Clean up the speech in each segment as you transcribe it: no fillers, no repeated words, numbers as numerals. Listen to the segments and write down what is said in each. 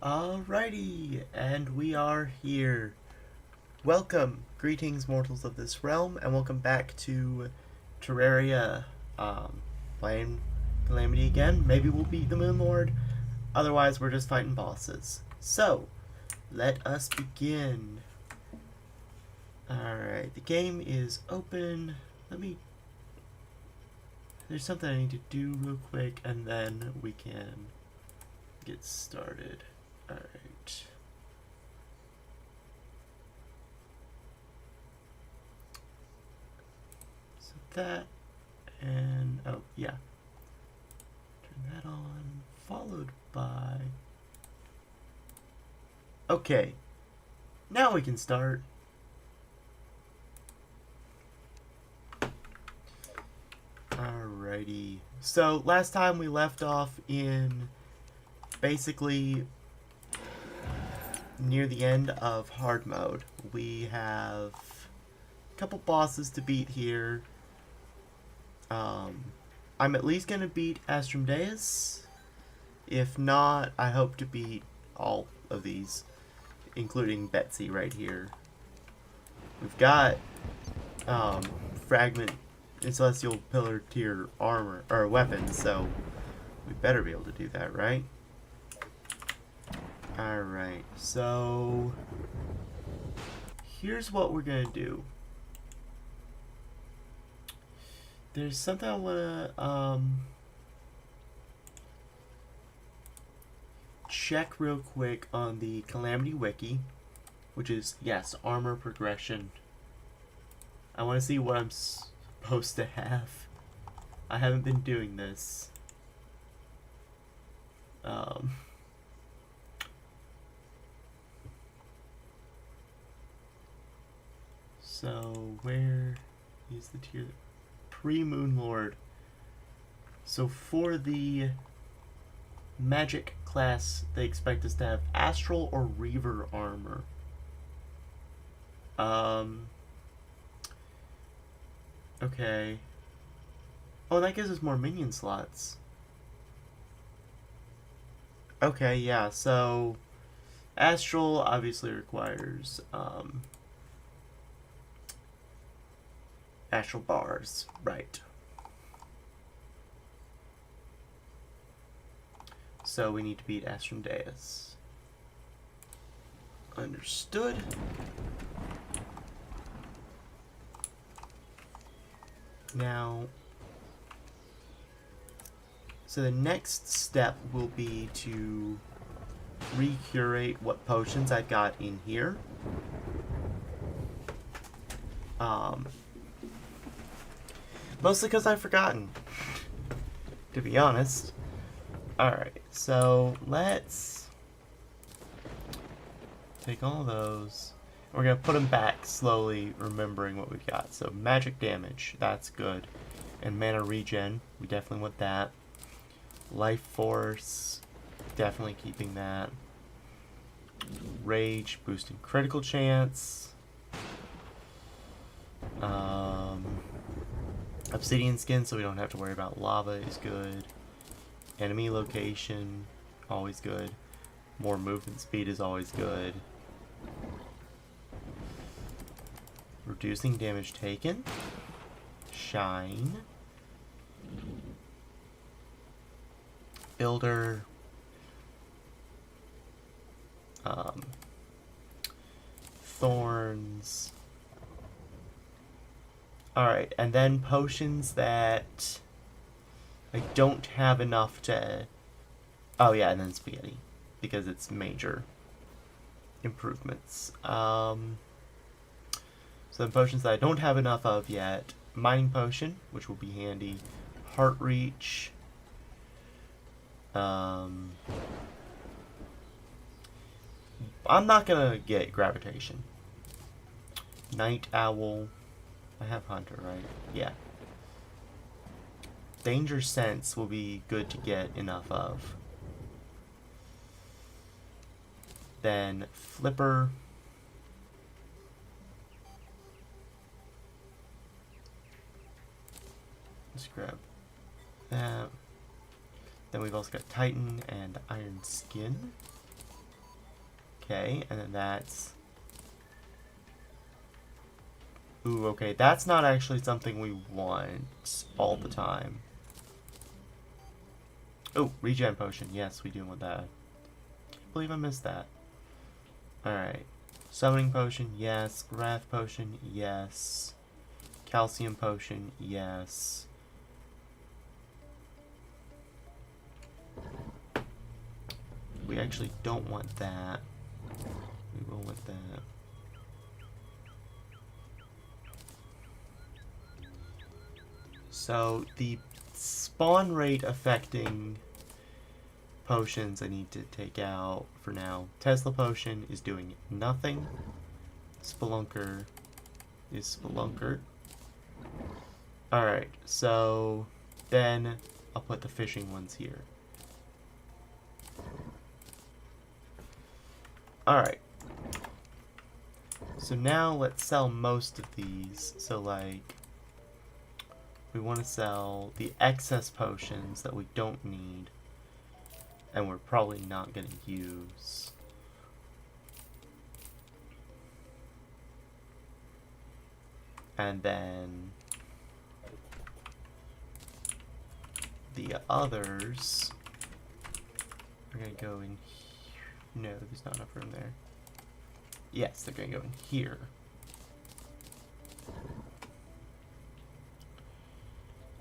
Alrighty, and we are here. Welcome, greetings, mortals of this realm, and welcome back to Terraria. Playing Calamity again. Maybe we'll beat the Moon Lord. Otherwise, we're just fighting bosses. So, let us begin. Alright, the game is open. There's something I need to do real quick, and then we can get started. Alright. So that, and, oh, yeah. Turn that on, followed by... Okay. Now we can start. Alrighty. So, last time we left off in basically near the end of hard mode. We have a couple bosses to beat here. I'm at least gonna beat Astromedeus. If not, I hope to beat all of these, including Betsy right here. We've got Fragment and Celestial Pillar tier armor or weapons, so we better be able to do that, right? Alright, so here's what we're gonna do. There's something I wanna check real quick on the Calamity wiki, which is, yes, armor progression. I want to see what I'm supposed to have. I haven't been doing this. So where is the tier? Pre-Moon Lord. So for the magic class, they expect us to have Astral or Reaver armor. Okay. Oh, that gives us more minion slots. Okay, yeah, so Astral obviously requires Astral bars, right. So we need to beat Astromedeus. Understood. Now, so the next step will be to recurate what potions I've got in here. Mostly because I've forgotten, to be honest. Alright, so let's take all those. We're going to put them back slowly, remembering what we've got. So magic damage, that's good. And mana regen, we definitely want that. Life force, definitely keeping that. Rage, boosting critical chance. Obsidian skin, so we don't have to worry about lava, is good. Enemy location, always good. More movement speed is always good. Reducing damage taken. Shine. Builder. Thorns. Alright, and then potions that I don't have enough to... Oh yeah, and then spaghetti, because it's major improvements. So the potions that I don't have enough of yet. Mining potion, which will be handy. Heart reach. I'm not gonna get gravitation. Night owl. I have hunter, right? Yeah. Danger sense will be good to get enough of. Then flipper. Let's grab that. Then we've also got Titan and Iron Skin. Okay, and then that's... Ooh, okay, that's not actually something we want all the time. Oh, regen potion. Yes, we do want that. Can't believe I missed that. Alright. Summoning potion, yes. Wrath potion, yes. Calcium potion, yes. We actually don't want that. We will want that. So, the spawn rate affecting potions I need to take out for now. Tesla potion is doing nothing. Spelunker is Spelunker. Alright, so then I'll put the fishing ones here. Alright. So now let's sell most of these. So like, we want to sell the excess potions that we don't need and we're probably not going to use. And then the others are going to go in here. No, there's not enough room there. Yes, they're going to go in here.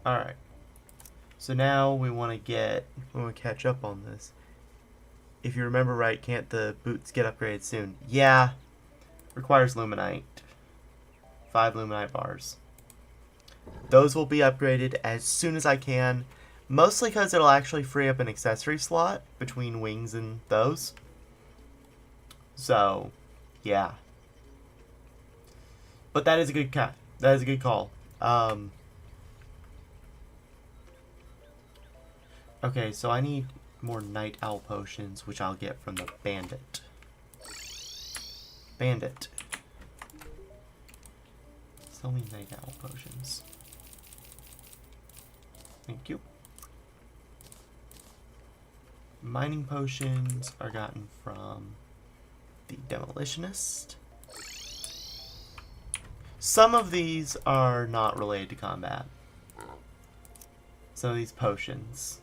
Alright. So now we want to catch up on this. If you remember right, can't the boots get upgraded soon? Yeah. Requires Luminite. 5 Luminite bars. Those will be upgraded as soon as I can. Mostly because it'll actually free up an accessory slot between wings and those. So, yeah. But that is a good cut. That is a good call. Okay, so I need more night owl potions, which I'll get from the bandit. Bandit. Sell me night owl potions. Thank you. Mining potions are gotten from the demolitionist. Some of these are not related to combat. Some of these potions.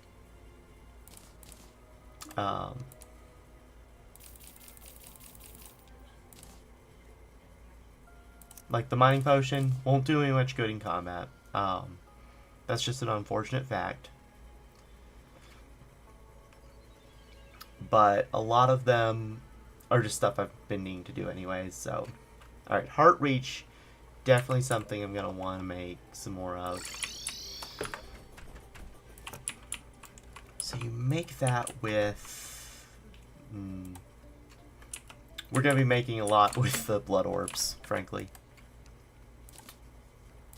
Like the mining potion won't do me much good in combat. That's just an unfortunate fact. But a lot of them are just stuff I've been needing to do anyways, so. Alright, Heart Reach, definitely something I'm going to want to make some more of. So you make that with... we're going to be making a lot with the blood orbs, frankly.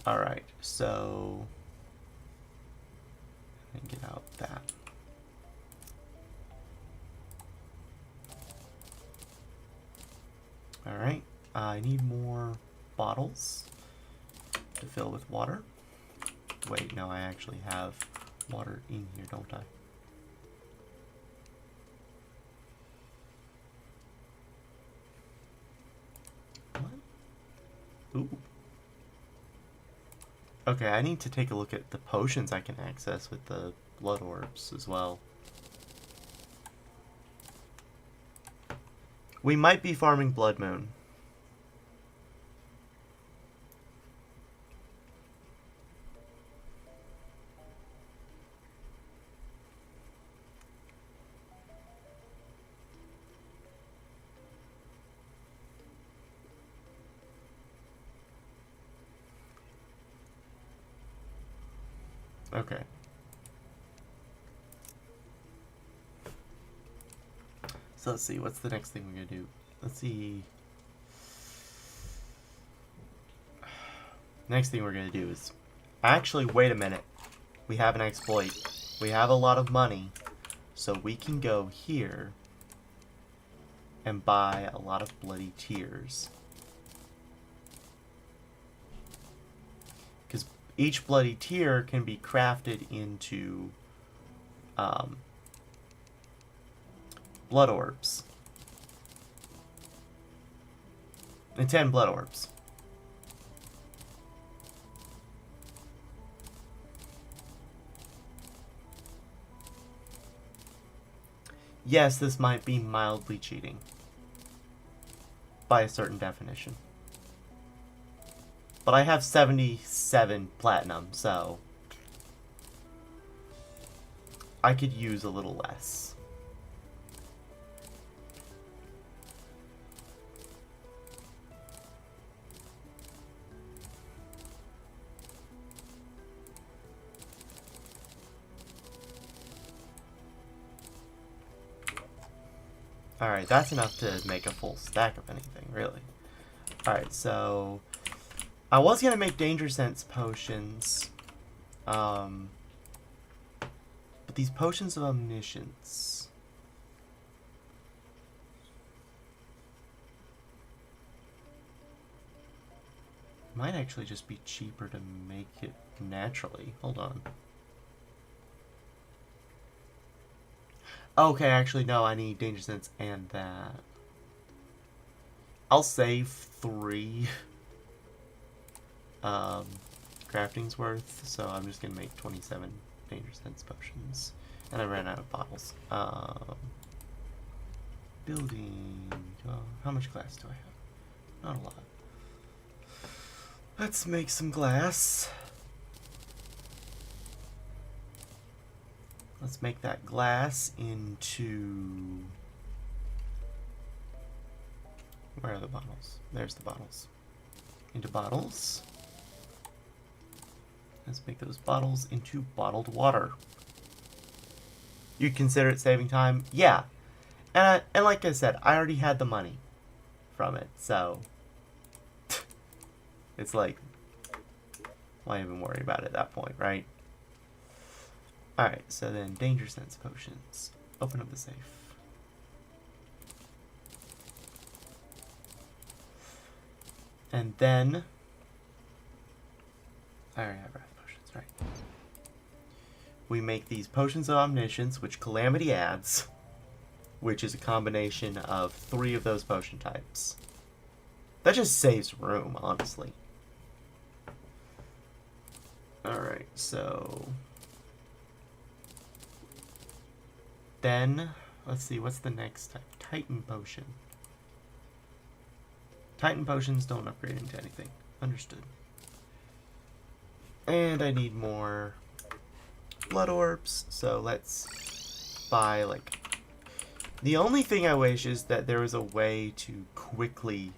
Alright, so... and get out that. Alright, I need more bottles to fill with water. Wait, no, I actually have water in here, don't I? What? Ooh. Okay, I need to take a look at the potions I can access with the blood orbs as well. We might be farming Blood Moon. Okay. So let's see, what's the next thing we're gonna do? Let's see. Next thing we're gonna do is... Actually, wait a minute. We have an exploit. We have a lot of money. So we can go here and buy a lot of bloody tears. Because each bloody tear can be crafted into blood orbs. And 10 blood orbs. Yes, this might be mildly cheating. By a certain definition. But I have 77 platinum, so I could use a little less. Alright, that's enough to make a full stack of anything, really. Alright, so I was gonna make Danger Sense potions. But these potions of omniscience. Might actually just be cheaper to make it naturally. Hold on. Okay, actually, no, I need Danger Sense and that. I'll save 3 craftings worth, so I'm just gonna make 27 Danger Sense potions. And I ran out of bottles. Building. How much glass do I have? Not a lot. Let's make some glass. Let's make that glass into... Where are the bottles? There's the bottles. Into bottles. Let's make those bottles into bottled water. You consider it saving time? Yeah. And like I said, I already had the money from it, so... It's like... Why even worry about it at that point, right? Alright, so then Danger Sense potions. Open up the safe. And then... I already have wrath potions, right. We make these potions of omniscience, which Calamity adds, which is a combination of 3 of those potion types. That just saves room, honestly. Alright, so... Then, let's see, what's the next type? Titan potion. Titan potions don't upgrade into anything. Understood. And I need more blood orbs, so let's buy, like... The only thing I wish is that there was a way to quickly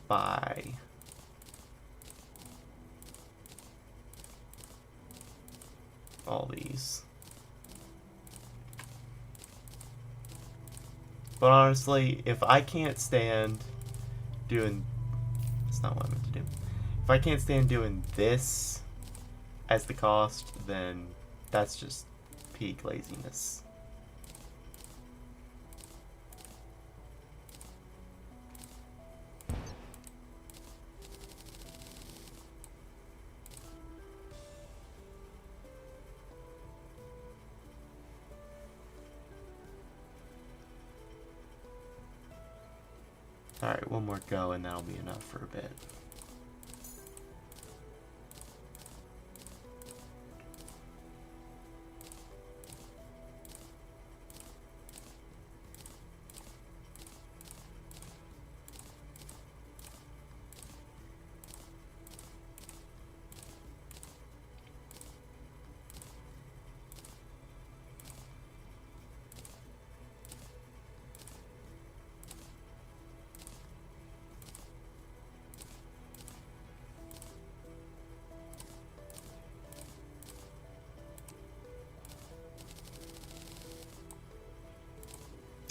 buy all these. But honestly, if I can't stand doing... That's not what I meant to do. If I can't stand doing this as the cost, then that's just peak laziness. Alright, one more go and that'll be enough for a bit.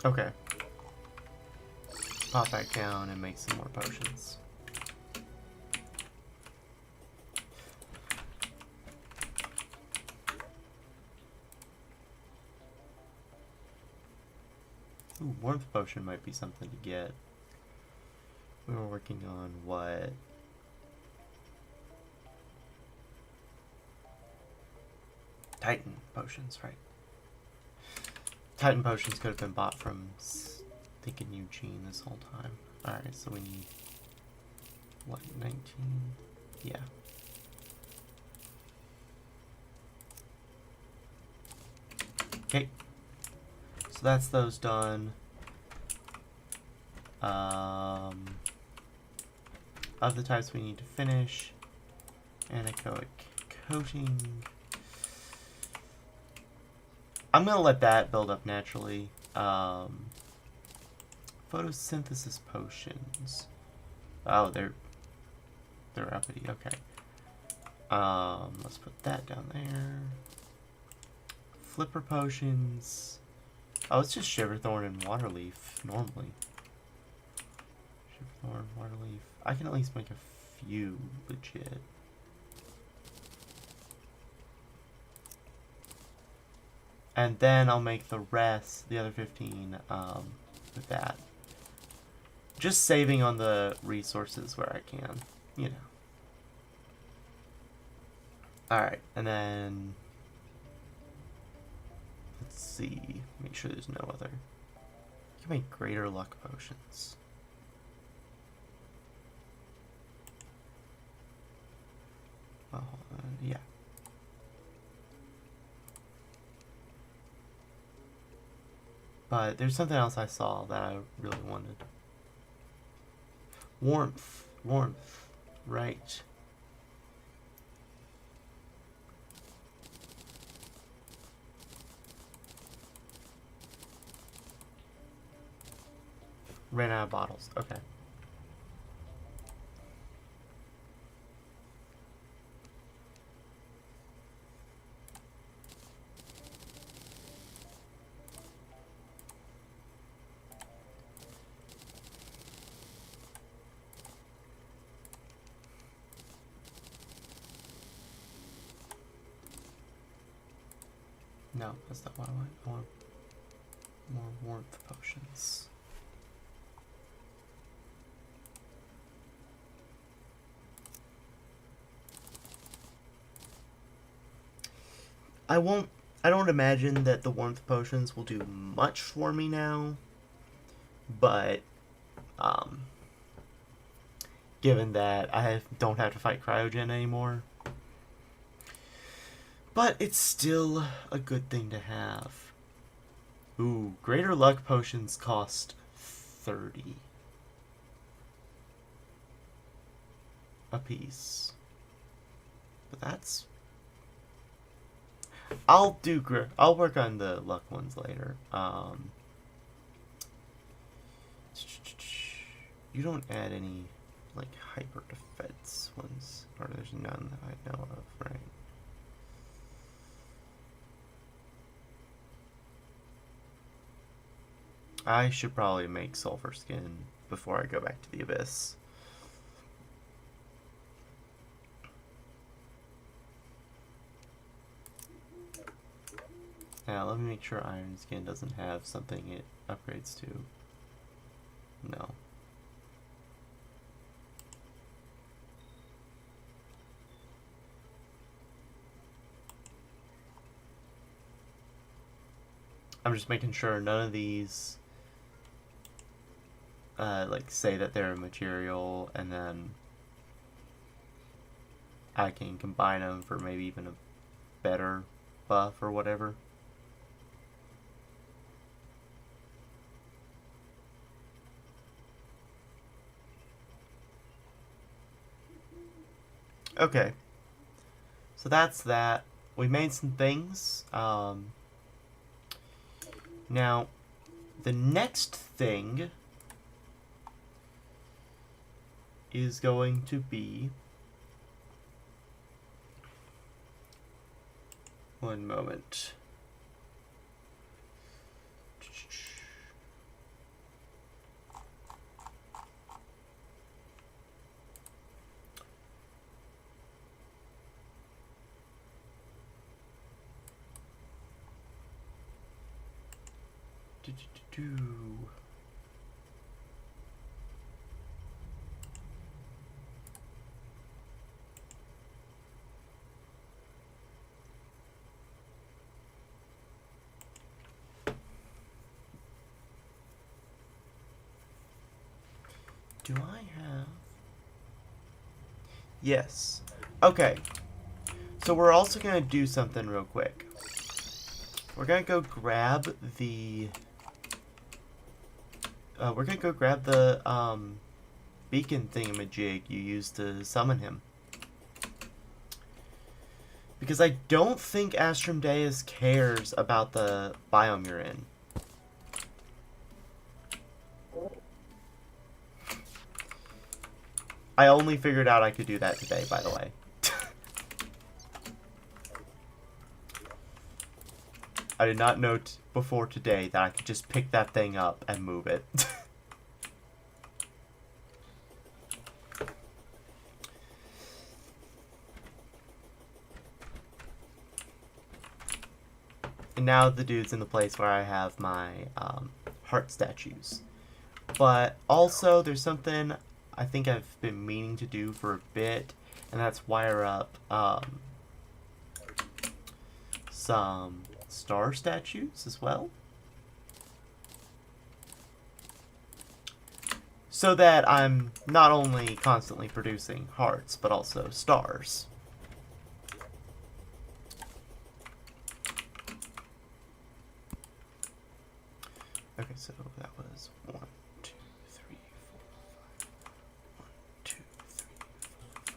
Okay. Pop back down and make some more potions. Ooh, warmth potion might be something to get. We were working on what? Titan potions, right? Titan potions could have been bought from thinking Eugene this whole time. Alright, so we need, what, 19? Yeah. Okay. So that's those done. Of the types we need to finish. Anechoic coating. I'm gonna let that build up naturally. Photosynthesis potions. Oh, they're uppity. Okay. Let's put that down there. Flipper potions. Oh, it's just Shiverthorn and Waterleaf normally. Shiverthorn, Waterleaf. I can at least make a few legit. And then I'll make the rest, the other 15, with that. Just saving on the resources where I can, you know. Alright, and then... let's see. Make sure there's no other. You can make greater luck potions. Oh, yeah. But there's something else I saw that I really wanted. Warmth. Warmth. Right. Ran out of bottles. Okay. No, that's not what I want. I want more warmth potions. I don't imagine that the warmth potions will do much for me now, but given that I don't have to fight Cryogen anymore, but it's still a good thing to have. Ooh, greater luck potions cost 30 a piece, but that's... I'll work on the luck ones later. You don't add any, like, hyper defense ones, or there's none that I know of, right? I should probably make sulfur skin before I go back to the abyss. Now, let me make sure Iron Skin doesn't have something it upgrades to. No. I'm just making sure none of these, like, say that they're a material, and then I can combine them for maybe even a better buff or whatever. Okay, so that's that. We made some things. Now, the next thing is going to be... one moment. Do I have... Yes. Okay. So we're also going to do something real quick. We're going to go grab the... beacon thingamajig you used to summon him. Because I don't think Astromdeus cares about the biome you're in. I only figured out I could do that today, by the way. I did not know before today that I could just pick that thing up and move it. And now the dude's in the place where I have my heart statues. But also, there's something I think I've been meaning to do for a bit, and that's wire up some star statues as well. So that I'm not only constantly producing hearts, but also stars. Okay, so that was 1, 2, 3, 4, 5. 1, 2, 3, 4, 5.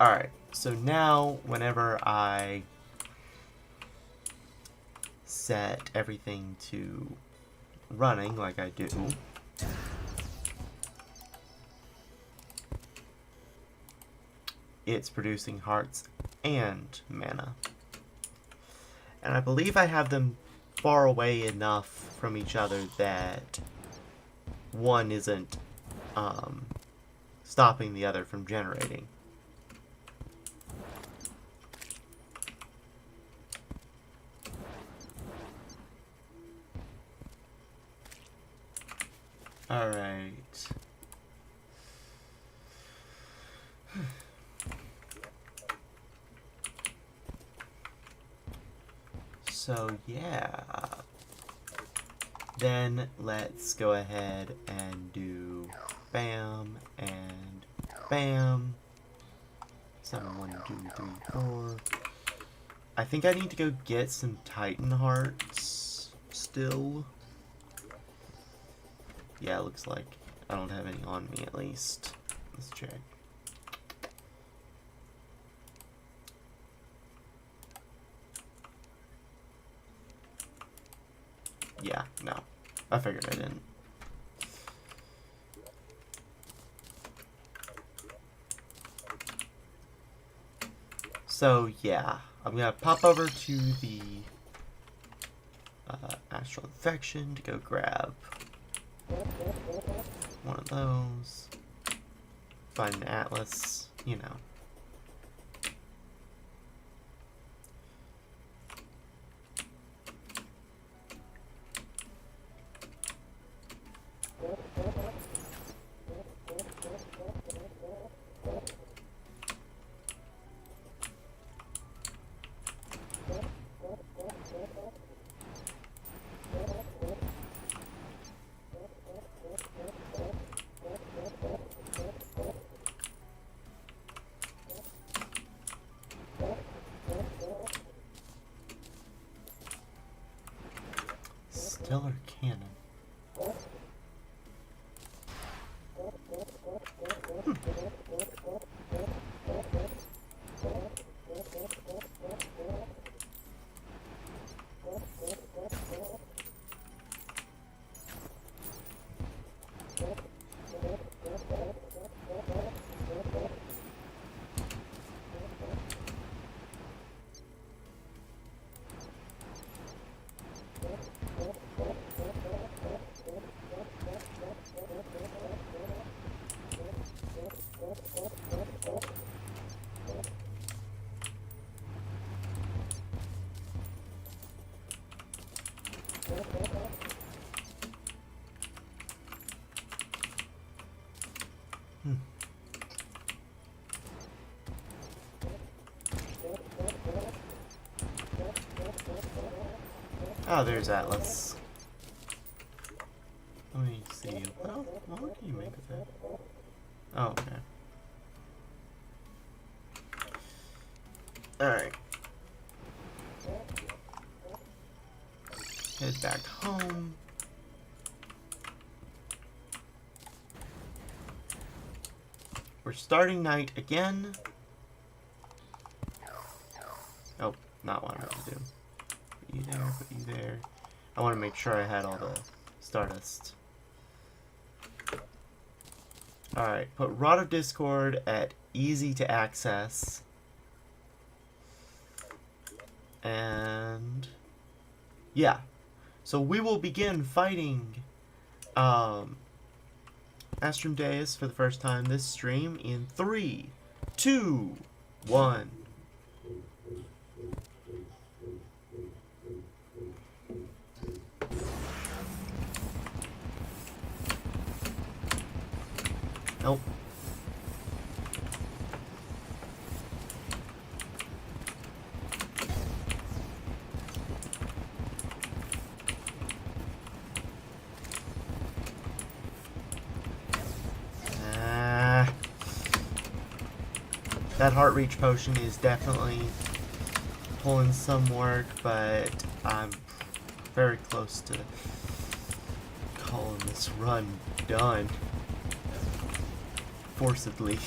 Alright, so now whenever I set everything to running like I do, it's producing hearts and mana. And I believe I have them far away enough from each other that one isn't stopping the other from generating. Alright. So, yeah. Then let's go ahead and do bam and bam. 7, 1, 2, 3, 4. I think I need to go get some Titan hearts still. Yeah, it looks like I don't have any on me at least. Let's check. Yeah, no. I figured I didn't. So, yeah. I'm gonna pop over to the Astral Infection to go grab one of those. Find an Atlas, you know. Stellar Cannon. Oh, there's Atlas. Let me see. What can you make of that? Oh, okay. Alright. Head back home. We're starting night again. Oh, not what I meant to do. Put you there, put you there. I want to make sure I had all the Stardust. Alright, put Rod of Discord at easy to access. And yeah. So we will begin fighting Astrodeus for the first time this stream in 3, 2, 1. Nope. That heart reach potion is definitely pulling some work, but I'm very close to calling this run done. Forcedly.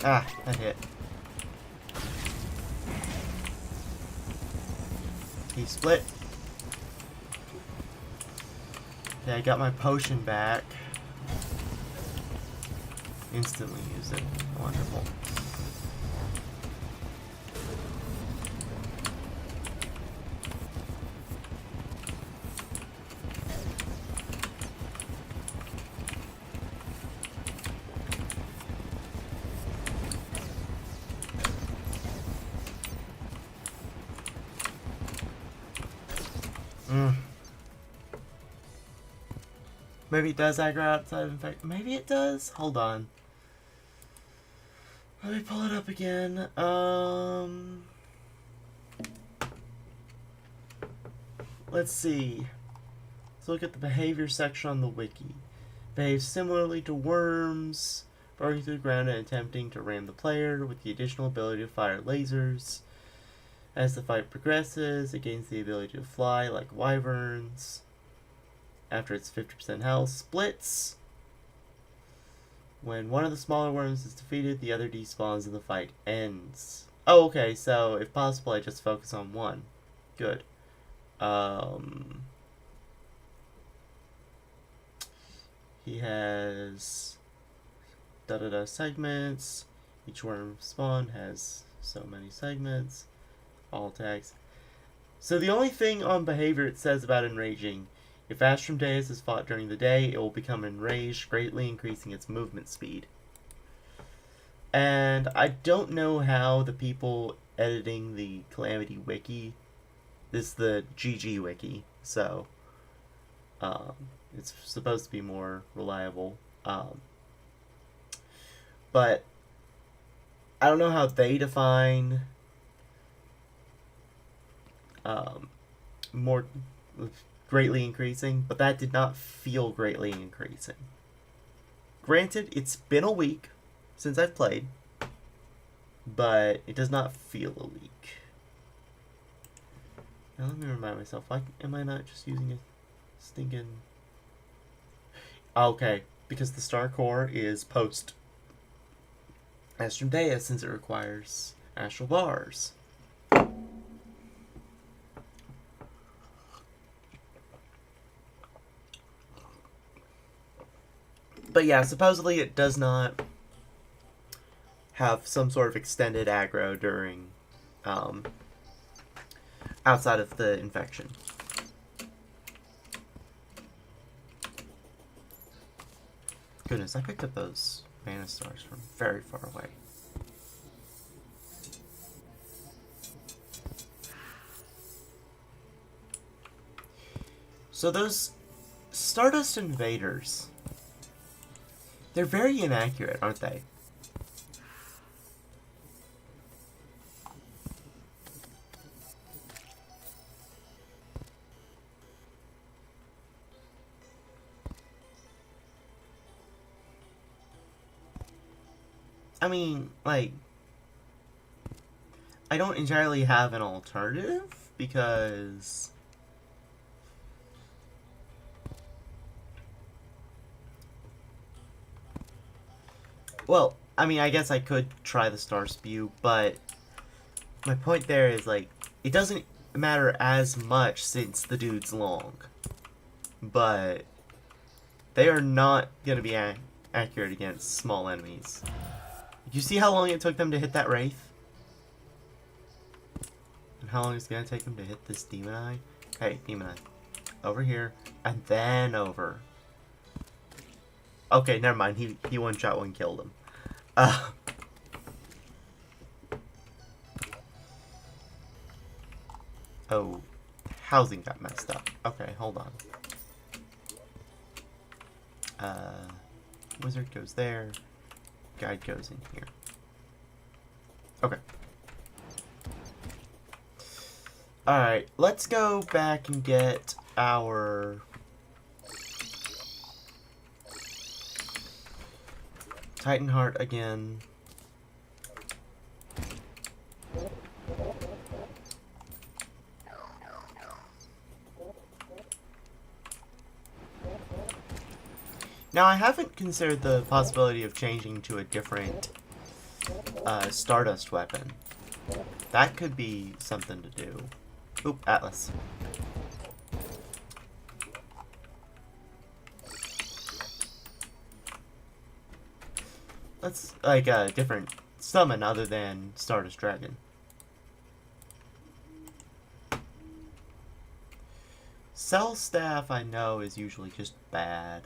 Ah, that hit. He split. Okay, I got my potion back. Instantly used it. Wonderful. Maybe it does aggro outside of infect. Maybe it does? Hold on. Let me pull it up again. Let's see. Let's look at the behavior section on the wiki. Behaves similarly to worms, burrowing through the ground and attempting to ram the player with the additional ability to fire lasers. As the fight progresses, it gains the ability to fly like wyverns. After its 50% health, splits. When one of the smaller worms is defeated, the other despawns and the fight ends. Oh, okay, so if possible, I just focus on one. Good. He has da-da-da segments. Each worm spawn has so many segments. All tags. So the only thing on behavior it says about enraging: if Astrodeus is fought during the day, it will become enraged, greatly increasing its movement speed. And I don't know how the people editing the Calamity wiki, this is the GG wiki, so it's supposed to be more reliable. But I don't know how they define more greatly increasing, but that did not feel greatly increasing. Granted, it's been a week since I've played, but it does not feel a week. Now let me remind myself, why am I not just using a stinking... Okay, because the Star Core is post Astrodeus, since it requires astral bars. But yeah, supposedly it does not have some sort of extended aggro during um, outside of the infection. Goodness, I picked up those mana stars from very far away. So those Stardust Invaders, they're very inaccurate, aren't they? I mean, like, I don't entirely have an alternative, because well, I mean, I guess I could try the Star Spew, but my point there is, like, it doesn't matter as much since the dude's long. But they are not going to be accurate against small enemies. You see how long it took them to hit that Wraith? And how long it's going to take them to hit this Demon Eye? Hey, Demon Eye. Over here. And then over. Okay, never mind. He one-shot one killed him. Oh, housing got messed up. Okay, hold on. Wizard goes there. Guide goes in here. Okay. Alright, let's go back and get our Titan Heart again. Now, I haven't considered the possibility of changing to a different Stardust weapon. That could be something to do. Oop, Atlas. That's like a different summon other than Stardust Dragon. Cell Staff, I know, is usually just bad.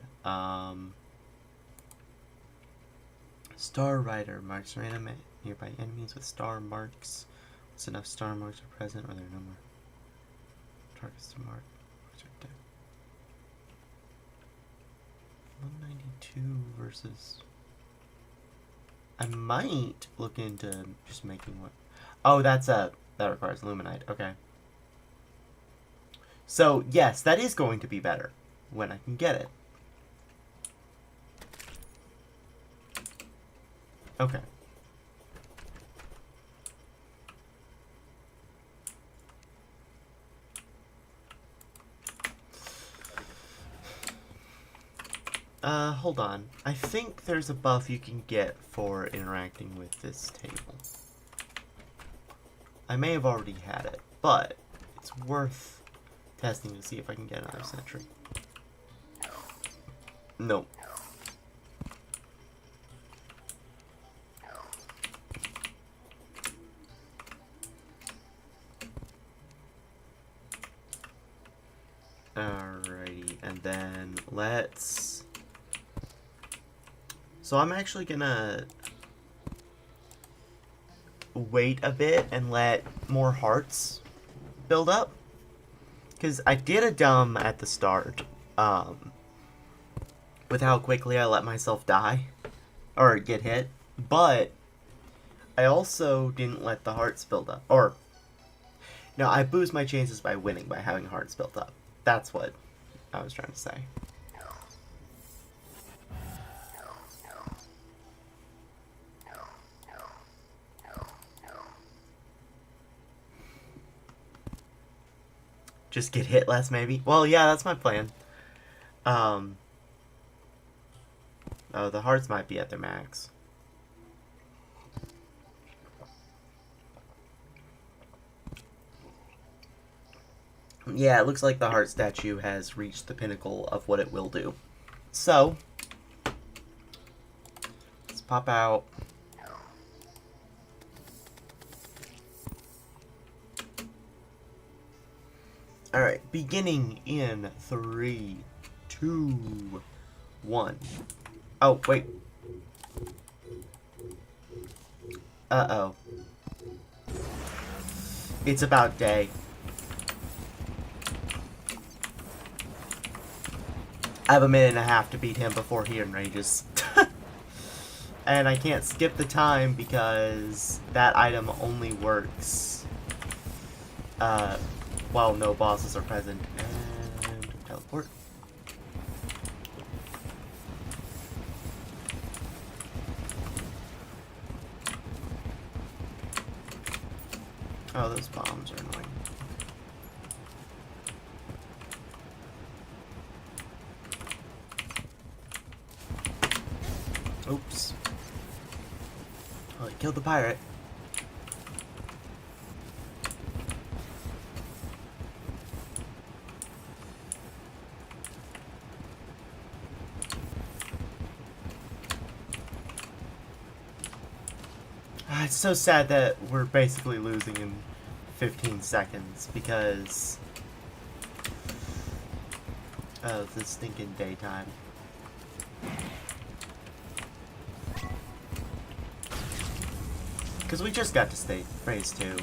Star Rider marks random nearby enemies with star marks. Once enough star marks are present, or there are no more targets to mark. 192 versus... I might look into just making one. Oh, that's that requires Luminite. Okay. So, yes, that is going to be better when I can get it. Okay. Hold on. I think there's a buff you can get for interacting with this table. I may have already had it, but it's worth testing to see if I can get another sentry. Nope. Alrighty, and then let's... So I'm actually gonna wait a bit and let more hearts build up. Because I did a dumb at the start, with how quickly I let myself die, or get hit, but I also didn't let the hearts build up, or, no, I boost my chances by winning by having hearts built up. That's what I was trying to say. Just get hit less, maybe? Well, yeah, that's my plan. Oh, the hearts might be at their max. Yeah, it looks like the heart statue has reached the pinnacle of what it will do. So, Pop out. Alright, beginning in 3, 2, 1. Oh, wait. Uh-oh. It's about day. I have a minute and a half to beat him before he enrages. And I can't skip the time because that item only works while no bosses are present. And teleport. Oh, those bombs are annoying. Oops. Oh, he killed the pirate. It's so sad that we're basically losing in 15 seconds because of the stinking daytime. Because we just got to phase 2.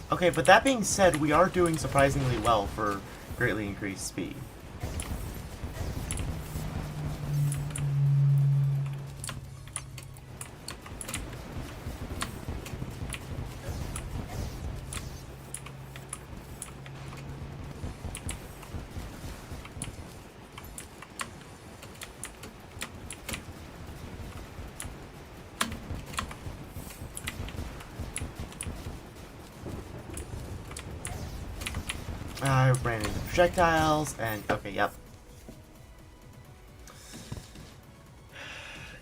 Okay, but that being said, we are doing surprisingly well for greatly increased speed. I ran into projectiles, and okay, yep.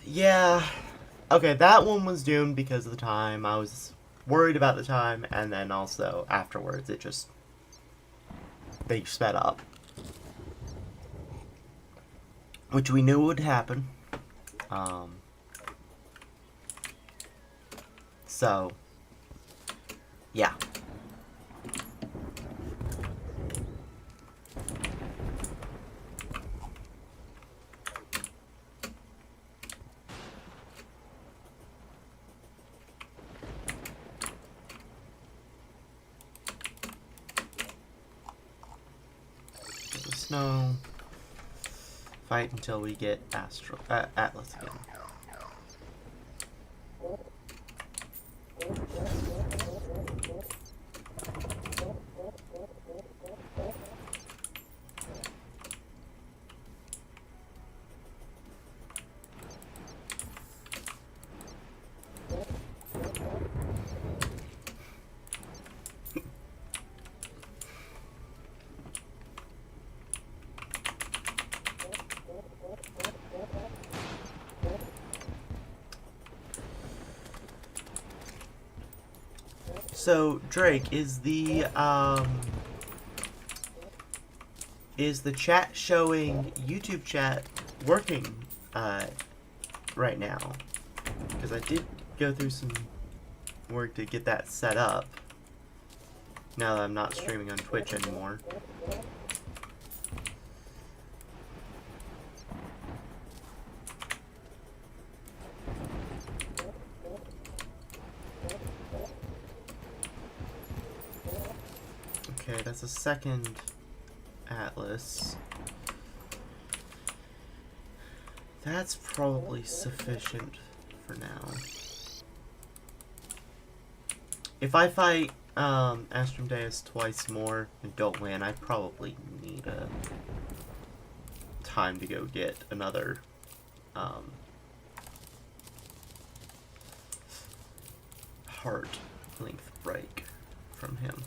Yeah, okay, that one was doomed because of the time. I was worried about the time, and then also afterwards, it just, they sped up. Which we knew would happen. So, yeah. Snow. Fight until we get Atlas again. So, Drake, is the chat showing YouTube chat working, right now? Because I did go through some work to get that set up, now that I'm not streaming on Twitch anymore. Okay, that's a second Atlas. That's probably sufficient for now. If I fight Astrodeus twice more and don't win, I probably need time to go get another heart length break from him.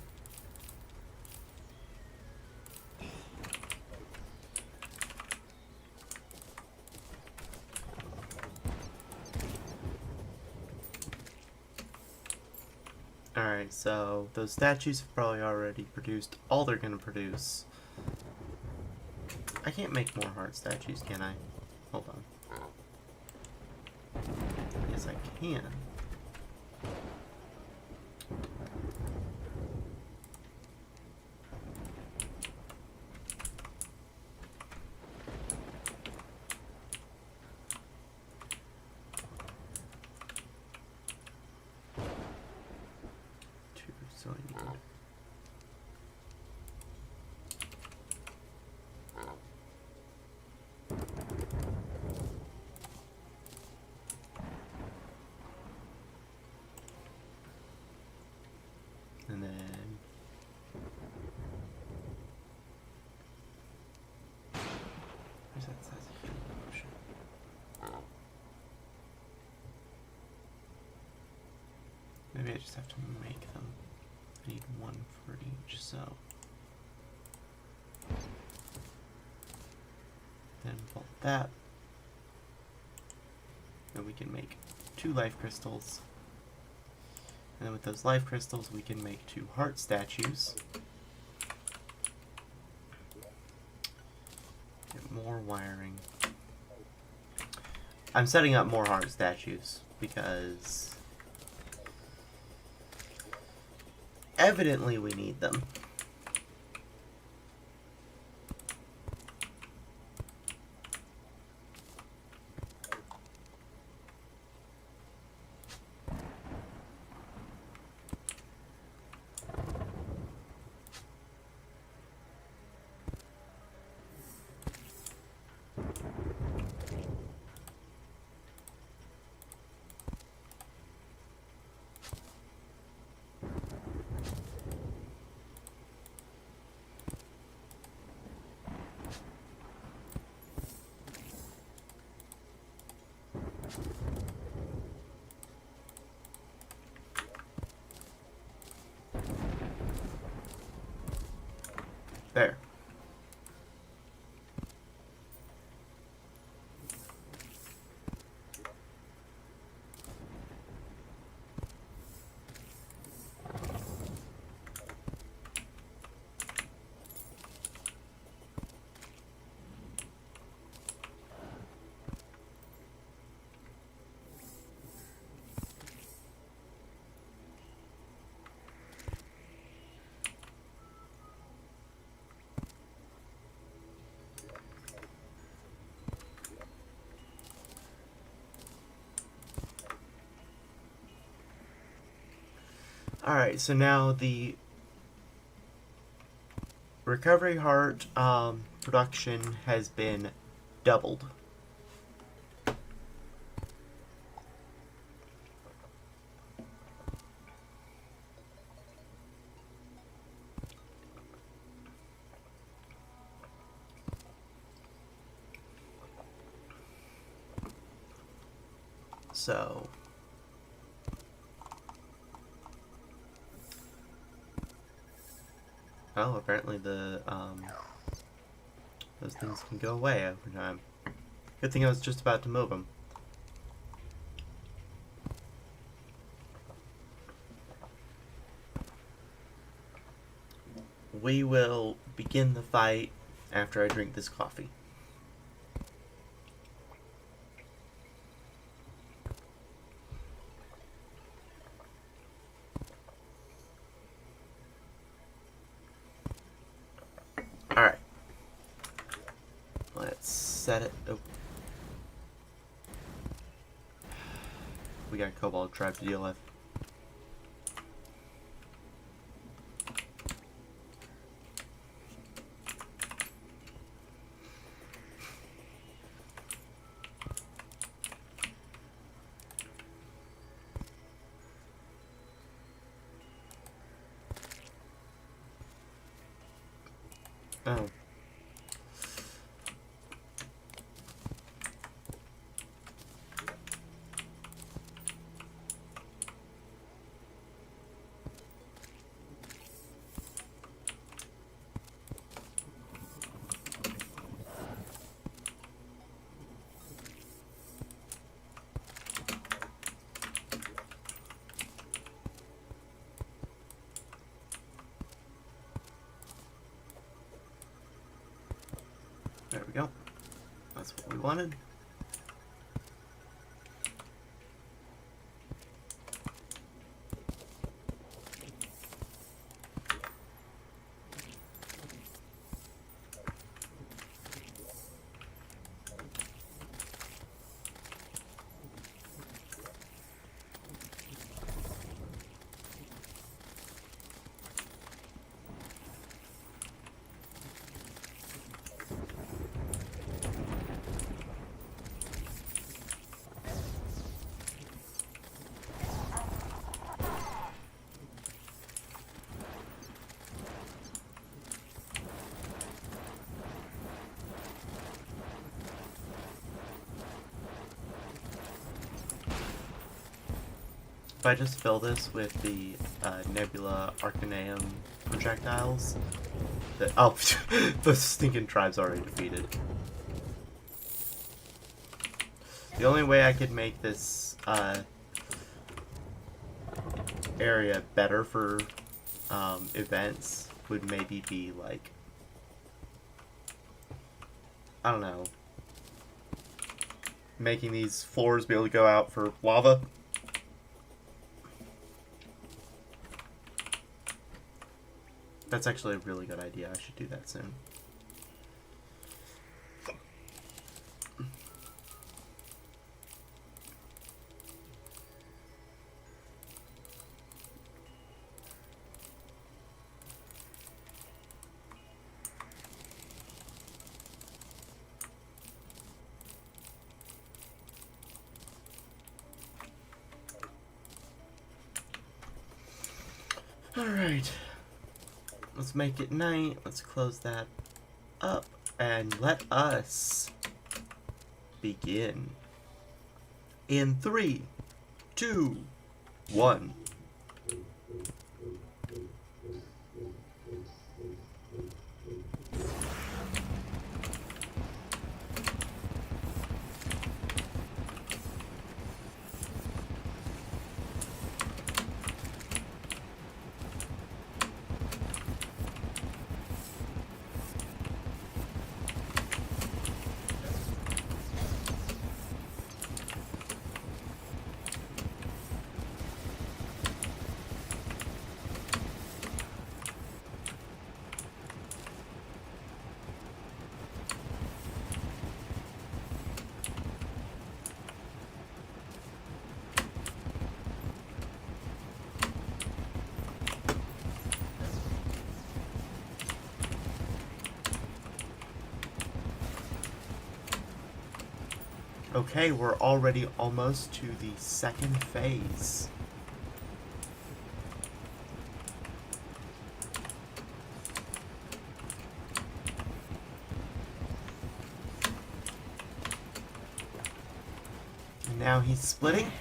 Alright, so those statues have probably already produced all they're gonna produce. I can't make more heart statues, can I? Hold on. Yes, I can. So I need. And then where's that size of healing potion? Maybe I just have to make them. I need one for each, so then bolt that. Then we can make 2 life crystals. And then with those life crystals we can make 2 heart statues. Get more wiring. I'm setting up more heart statues because evidently we need them. There. Alright, so now the recovery heart production has been doubled. So oh, apparently the those things can go away over time. Good thing I was just about to move them. We will begin the fight after I drink this coffee. Alright. Let's set it. Oh. We got Cobalt Tribe to deal with. Oh. There we go. That's what we wanted. If I just fill this with the Nebula Arcaneum projectiles, oh, the stinking tribe's already defeated. The only way I could make this area better for events would maybe be like, I don't know, making these floors be able to go out for lava. That's actually a really good idea. I should do that soon. All right. Let's make it night. Let's close that up and let us begin. In 3, 2, 1. Okay, we're already almost to the second phase. And now he's splitting.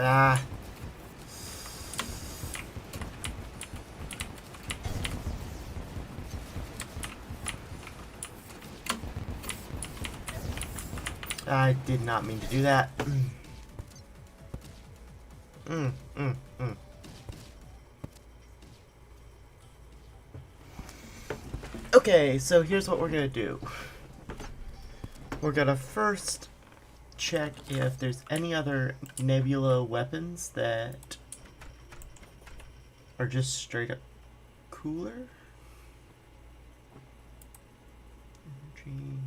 Ah. I did not mean to do that. Okay, so here's what we're gonna do. We're gonna first check if there's any other nebula weapons that are just straight up cooler. Energy.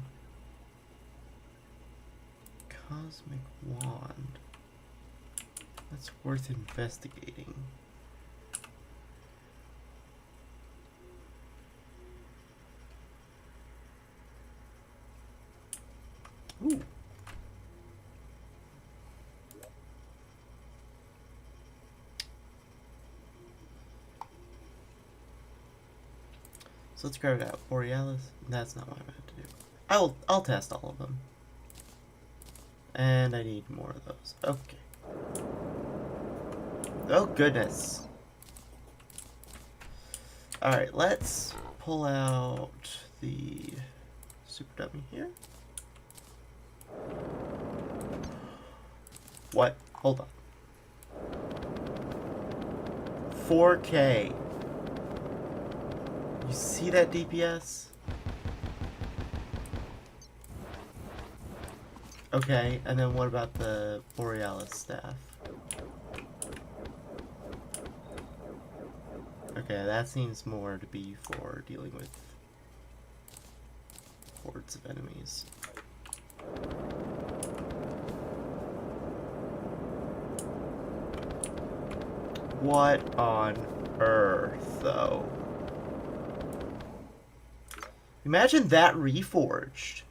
Cosmic Wand. That's worth investigating. Ooh. So let's grab it out. Borealis? That's not what I meant to do. I'll test all of them. And I need more of those. Okay. Oh goodness. Alright, let's pull out the super dummy here. What? Hold on. 4K. You see that DPS? Okay, and then what about the Borealis staff? Okay, that seems more to be for dealing with hordes of enemies. What on earth, though? Imagine that reforged.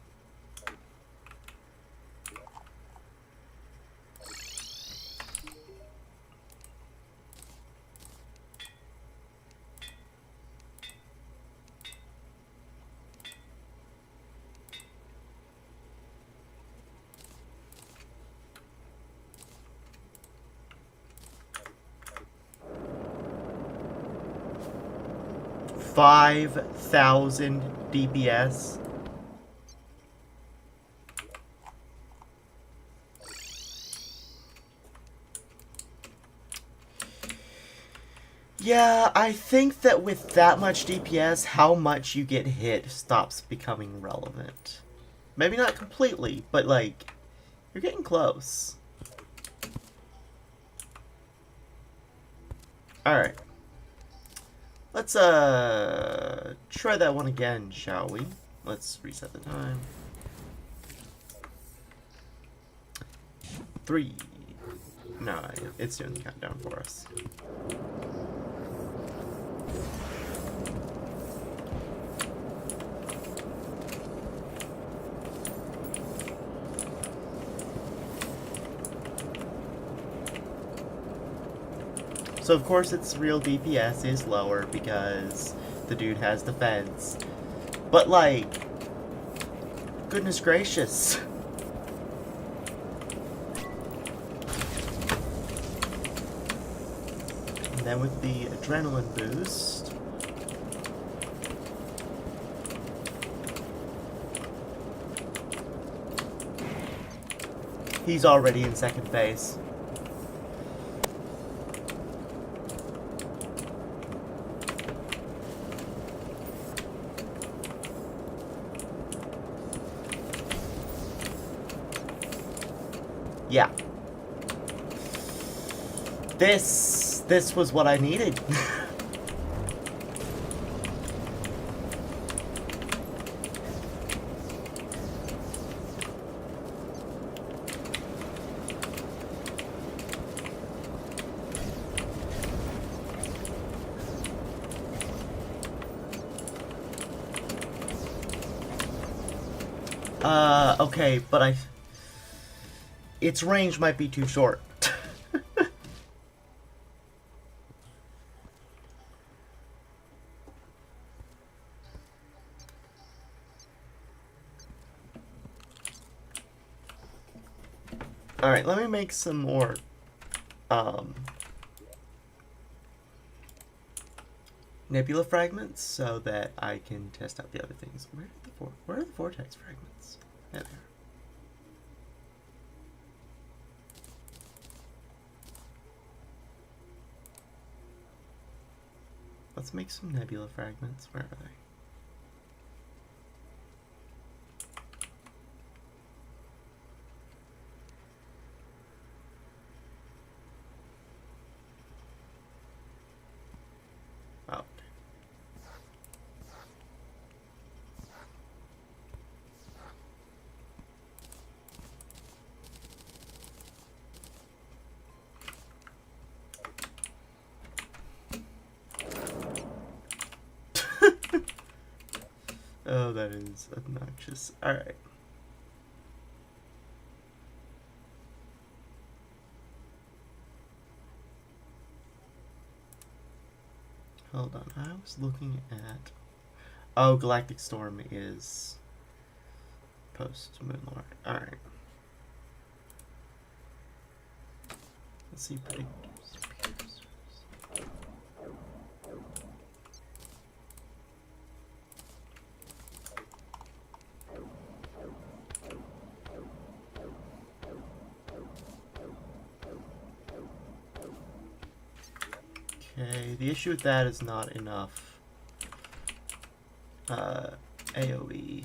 $5,000 DPS. Yeah, I think that with that much DPS, how much you get hit stops becoming relevant. Maybe not completely, but like, you're getting close. Alright. Let's try that one again, shall we? Let's reset the time. 3. No, it's doing the countdown for us. So of course its real DPS is lower because the dude has defense. But like, goodness gracious. And then with the adrenaline boost, he's already in second phase. Yeah. This was what I needed. Okay, but its range might be too short. Alright, let me make some more, nebula fragments so that I can test out the other things. Where are the vortex fragments? There they are. Let's make some nebula fragments. Where are they? Oh. Oh, that is obnoxious. Alright. Hold on, I was looking at... Oh, Galactic Storm is post-Moonlord. Alright. Let's see predictors. Okay, the issue with that is not enough AoE.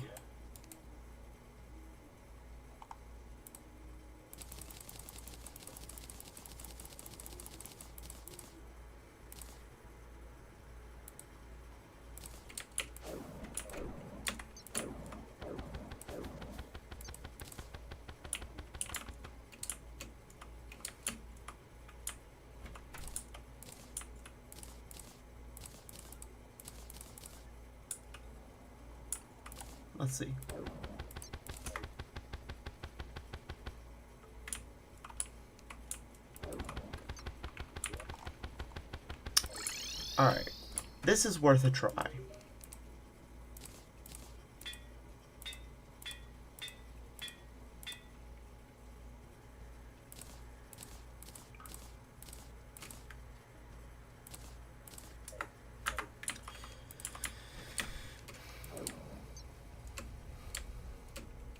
Let's see. Alright. This is worth a try.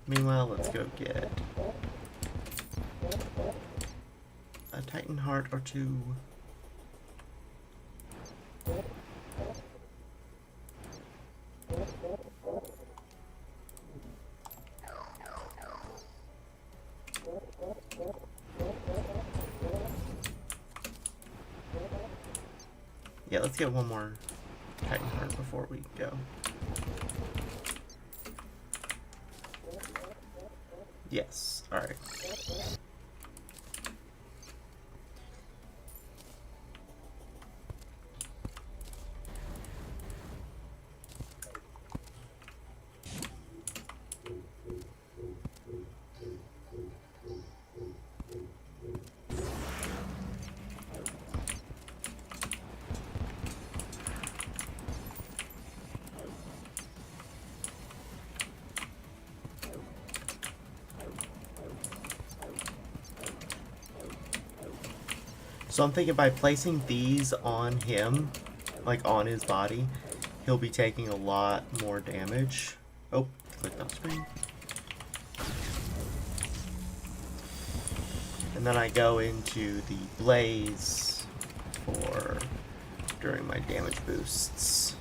Meanwhile, let's go get a Titan Heart or two. Yeah, let's get one more Titan Heart before we go. Yes, alright. So I'm thinking by placing these on him, like on his body, he'll be taking a lot more damage. Oh, clicked off screen. And then I go into the blaze for during my damage boosts.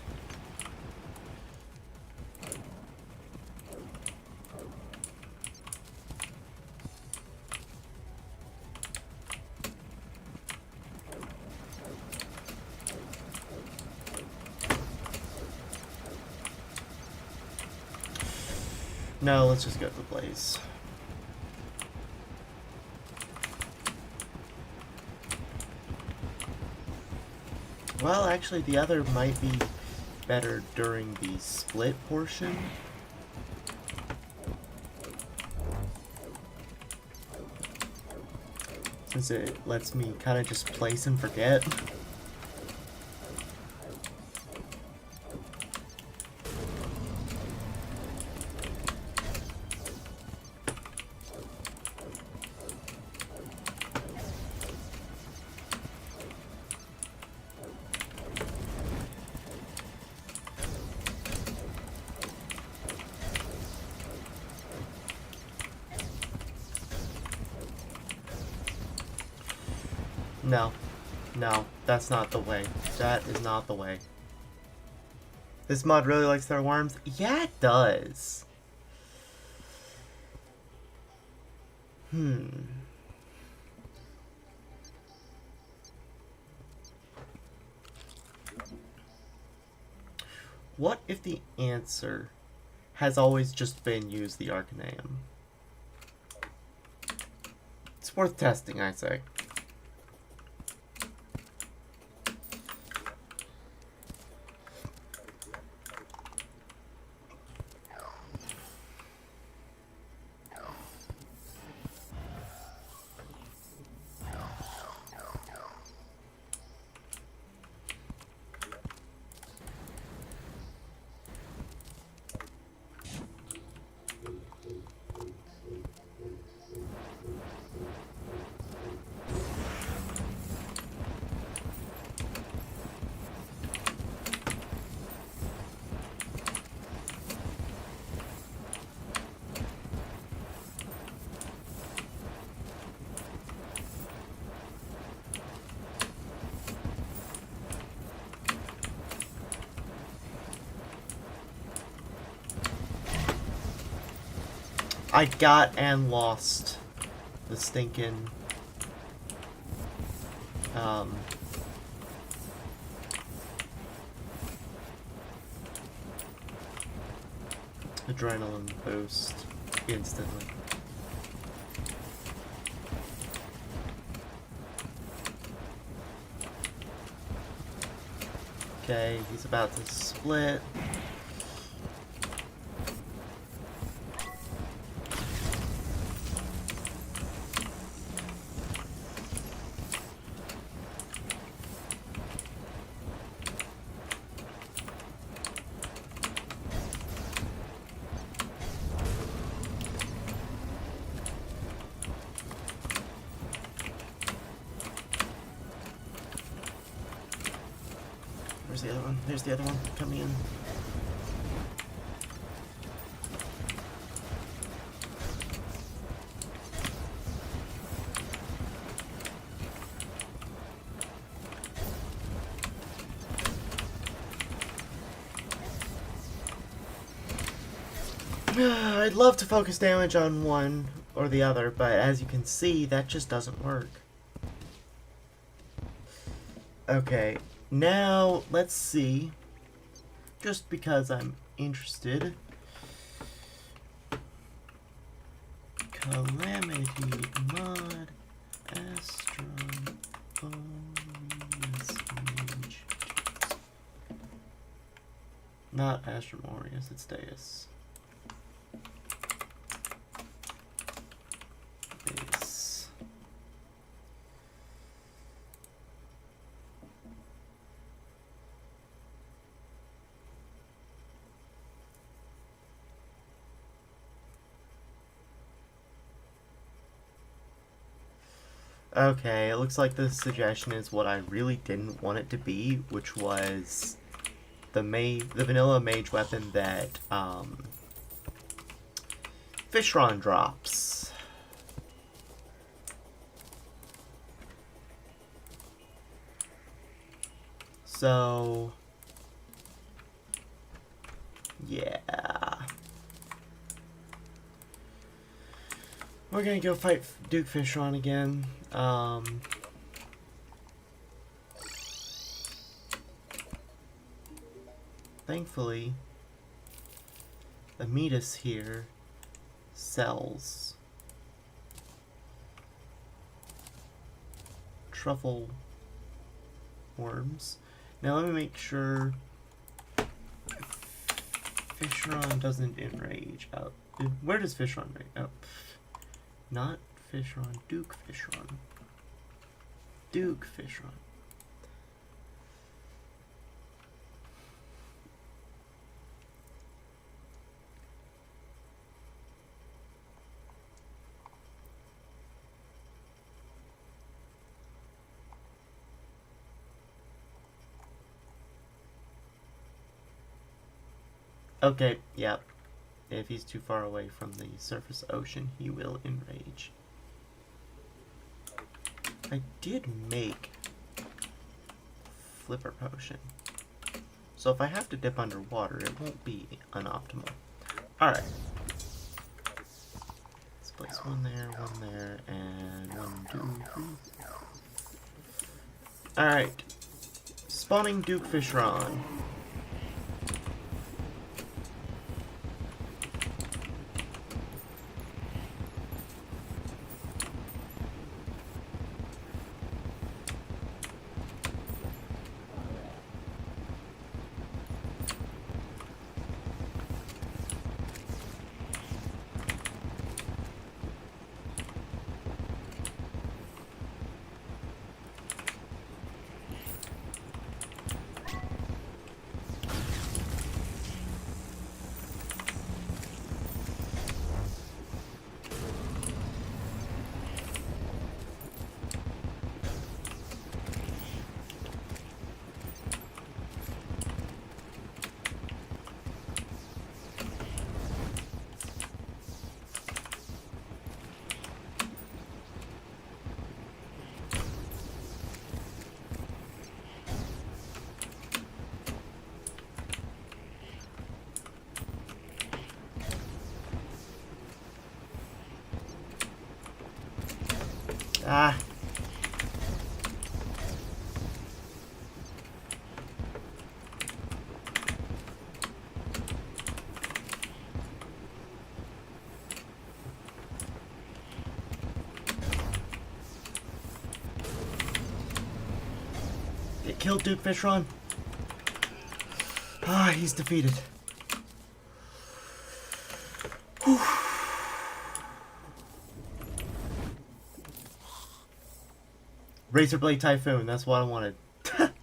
No, let's just go to the blaze. Well, actually, the other might be better during the split portion. Since it lets me kind of just place and forget. No. No, that's not the way. That is not the way. This mod really likes their worms? Yeah, it does. What if the answer has always just been use the Arcanum? It's worth testing, I say. I got and lost the stinking adrenaline boost instantly. Okay, he's about to split. Where's the other one? There's the other one coming in. I'd love to focus damage on one or the other, but as you can see, that just doesn't work. Okay, now let's see. Just because I'm interested. Calamity mod Astron Aureus Mage. Not Astron Aureus, it's Deus. Okay, it looks like the suggestion is what I really didn't want it to be, which was the vanilla mage weapon that Fishron drops. So yeah. We're gonna go fight Duke Fishron again. Thankfully, Amidas here sells truffle worms. Now let me make sure Fishron doesn't enrage. Oh, where does Fishron rage? Oh, not Fishron, Duke Fishron. Duke Fishron. Okay, yep. If he's too far away from the surface ocean, he will enrage. I did make Flipper Potion. So if I have to dip underwater, it won't be unoptimal. Alright. Let's place one there, and 1, 2, 3. Alright. Spawning Duke Fishron. Ah. Get killed, Duke Fishron. Ah, he's defeated. Whew. Razorblade Typhoon, that's what I wanted.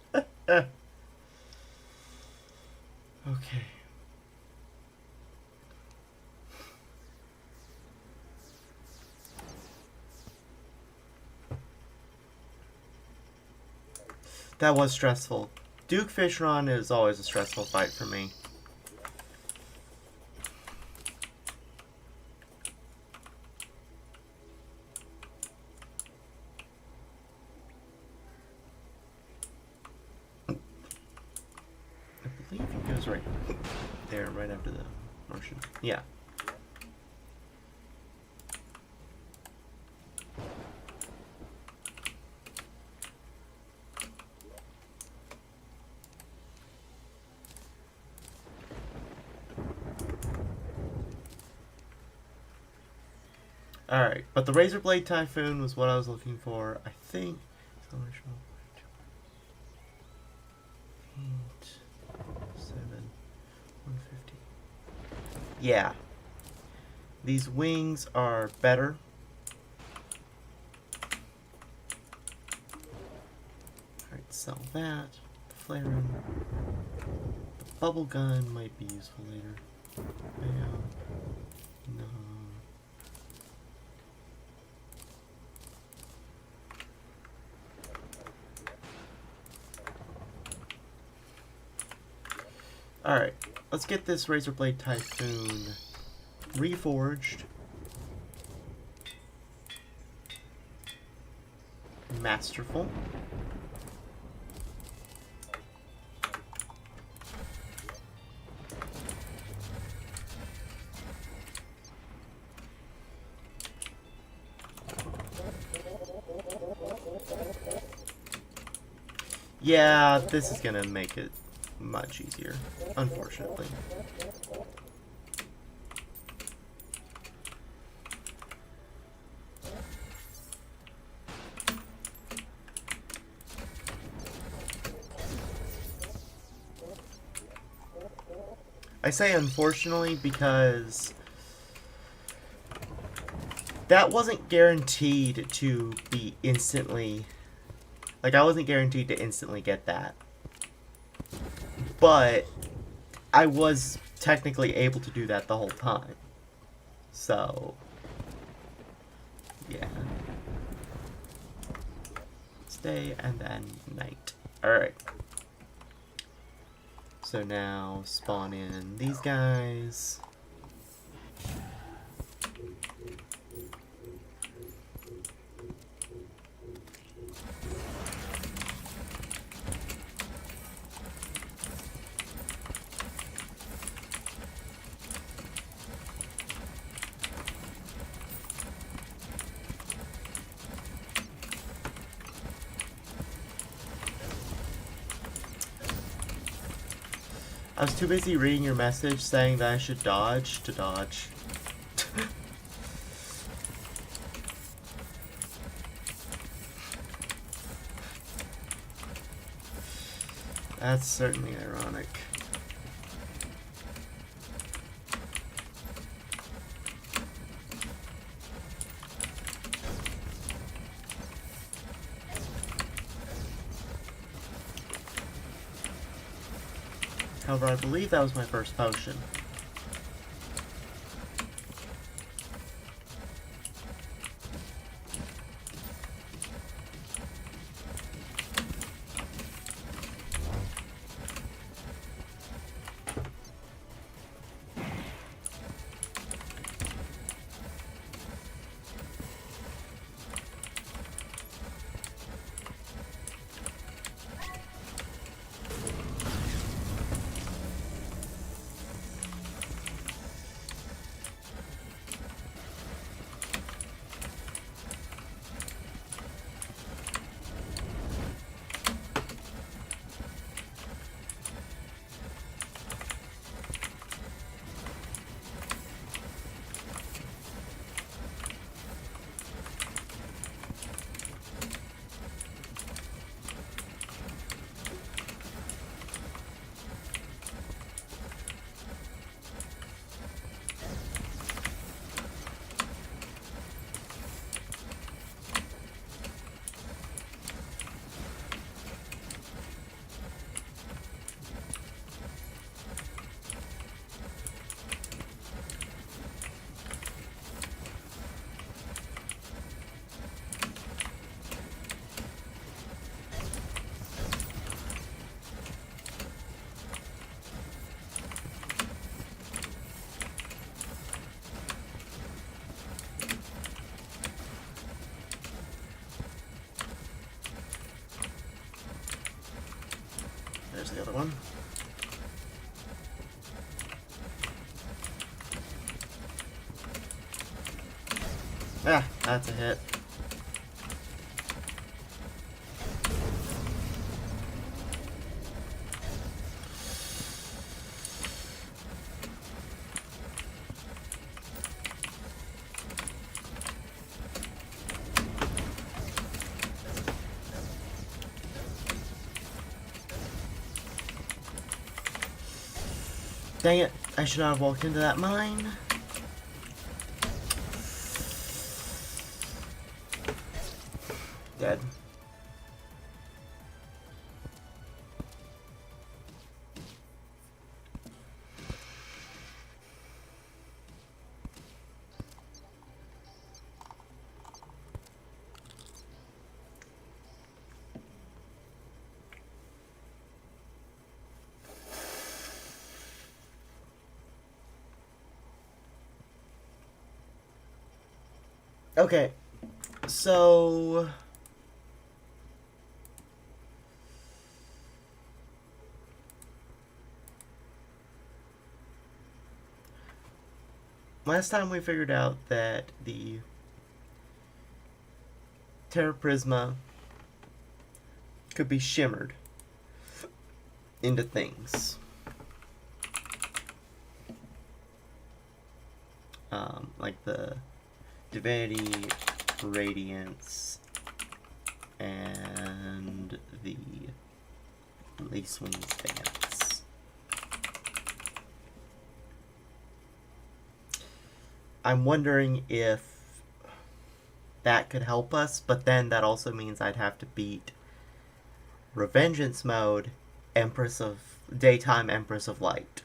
Okay. That was stressful. Duke Fishron is always a stressful fight for me. I believe he goes right there, right after the Martian. Yeah. Alright, but the Razorblade Typhoon was what I was looking for. I think. 8, 7, 150. Yeah. These wings are better. Alright, sell that. The flaring. The bubble gun might be useful later. Bam. No. Alright, let's get this Razorblade Typhoon reforged. Masterful. Yeah, this is gonna make it much easier, unfortunately. I say unfortunately because that wasn't guaranteed to be instantly, like I wasn't guaranteed to instantly get that. But I was technically able to do that the whole time. So, yeah. Day and then night. Alright. So now spawn in these guys. I was too busy reading your message saying that I should dodge to dodge. That's certainly ironic. However, I believe that was my first potion. Ah, that's a hit. Dang it, I should not have walked into that mine. Dead. Okay, so last time we figured out that the Terra Prisma could be shimmered into things. Like the Divinity, Radiance, and the Lace Wings Dance. I'm wondering if that could help us, but then that also means I'd have to beat Revengeance Mode, Daytime Empress of Light.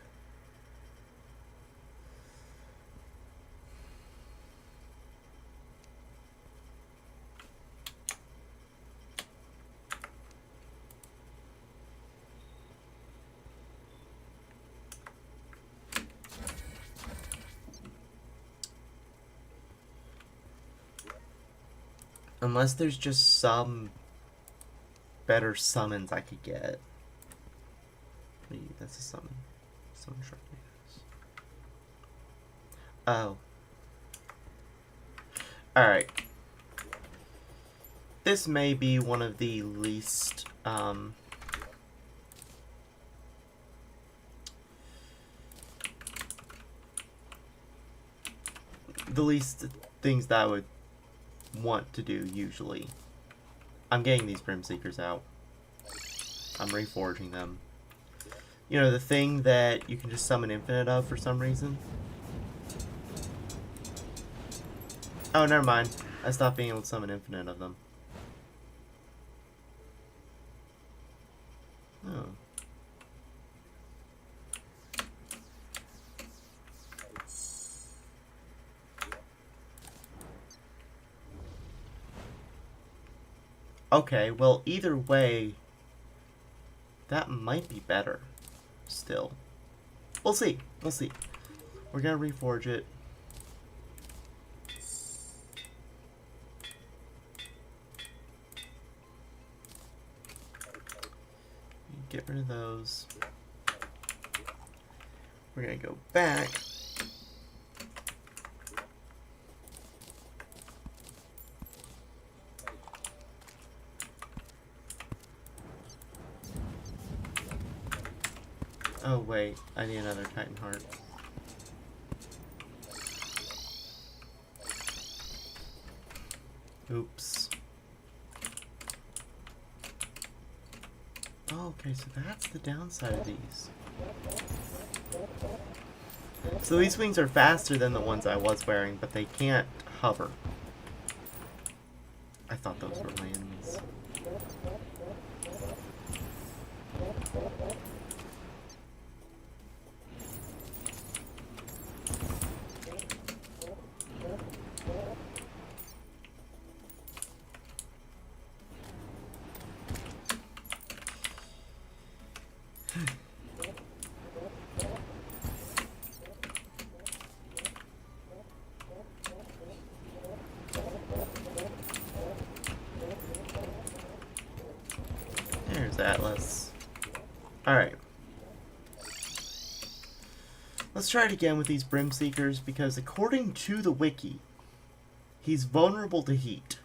Unless there's just some better summons I could get. That's a summon. Summon Sharknadoes. Oh. Alright. This may be one of the least, the least things that I would want to do usually. I'm getting these Brim Seekers out. I'm reforging them. You know, the thing that you can just summon infinite of for some reason? Oh, never mind. I stopped being able to summon infinite of them. Oh. Okay, well, either way, that might be better still. We'll see. We'll see. We're gonna reforge it. Get rid of those. We're gonna go back. Oh wait, I need another Titan Heart. Oops. Oh, okay, so that's the downside of these. So these wings are faster than the ones I was wearing, but they can't hover. I thought those were my enemies. There's Atlas. Alright. Let's try it again with these Brim Seekers, because according to the wiki, He's vulnerable to heat.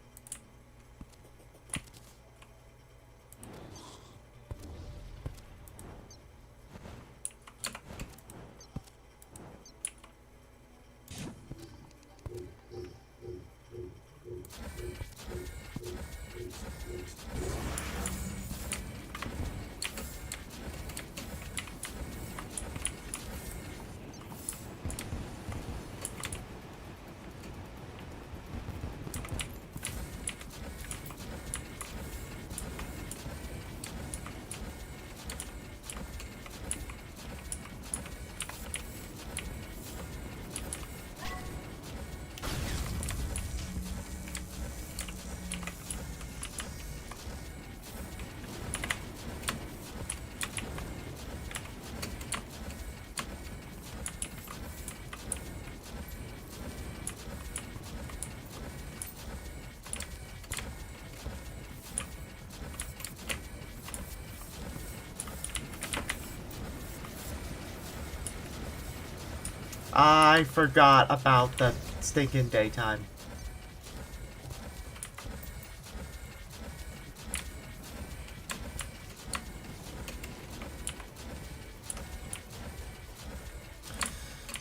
I forgot about the stinking daytime.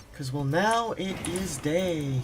Because, well, now it is day.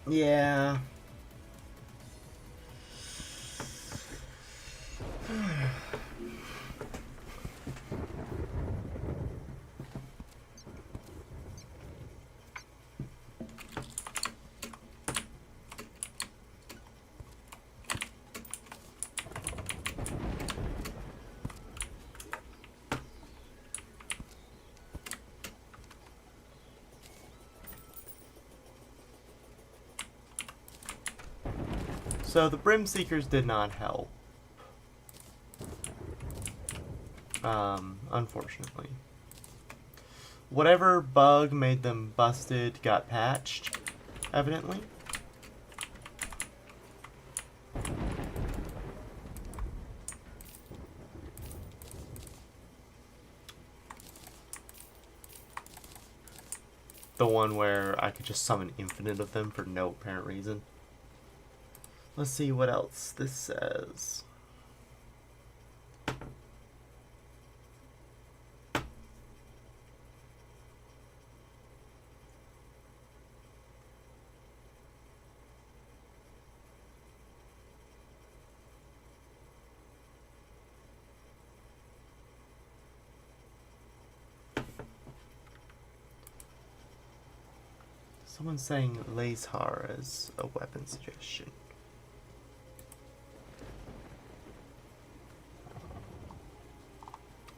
Yeah. So the Brim Seekers did not help. Unfortunately. Whatever bug made them busted got patched, evidently. The one where I could just summon infinite of them for no apparent reason. Let's see what else this says. Someone's saying Lazar as a weapon suggestion.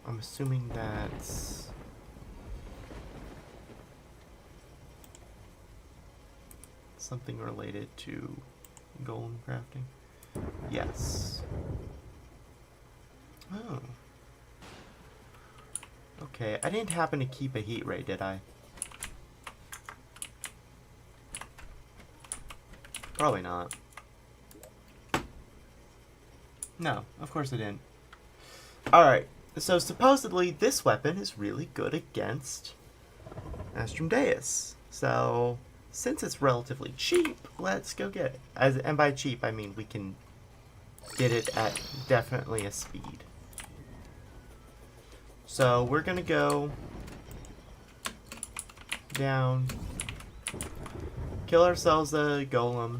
I'm assuming that's something related to golem crafting. Yes. Oh. Okay, I didn't happen to keep a heat ray, did I? Probably not. No, of course I didn't. Alright, so supposedly this weapon is really good against Astrum Deus. So, since it's relatively cheap, let's go get it. And by cheap, I mean we can get it at definitely a speed. So, we're gonna go down kill ourselves a golem.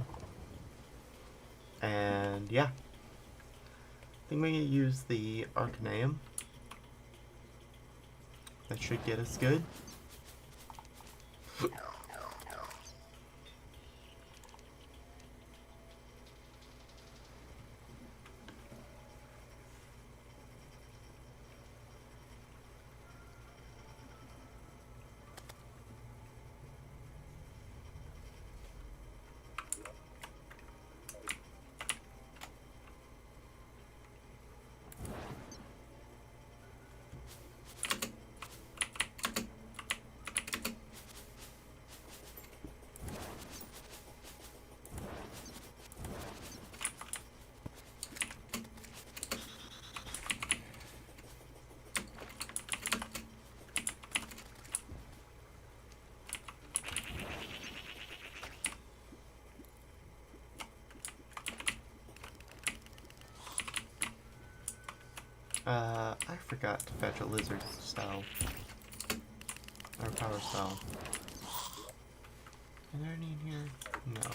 And yeah. I think we can use the Arcaneum. That should get us good. I forgot to fetch a lizard cell. Or power cell. Is there any in here? No.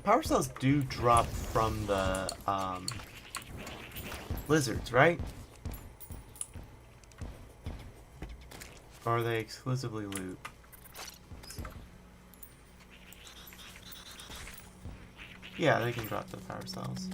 Power cells do drop from the lizards, right? Or are they exclusively loot? Yeah, they can drop the power cells.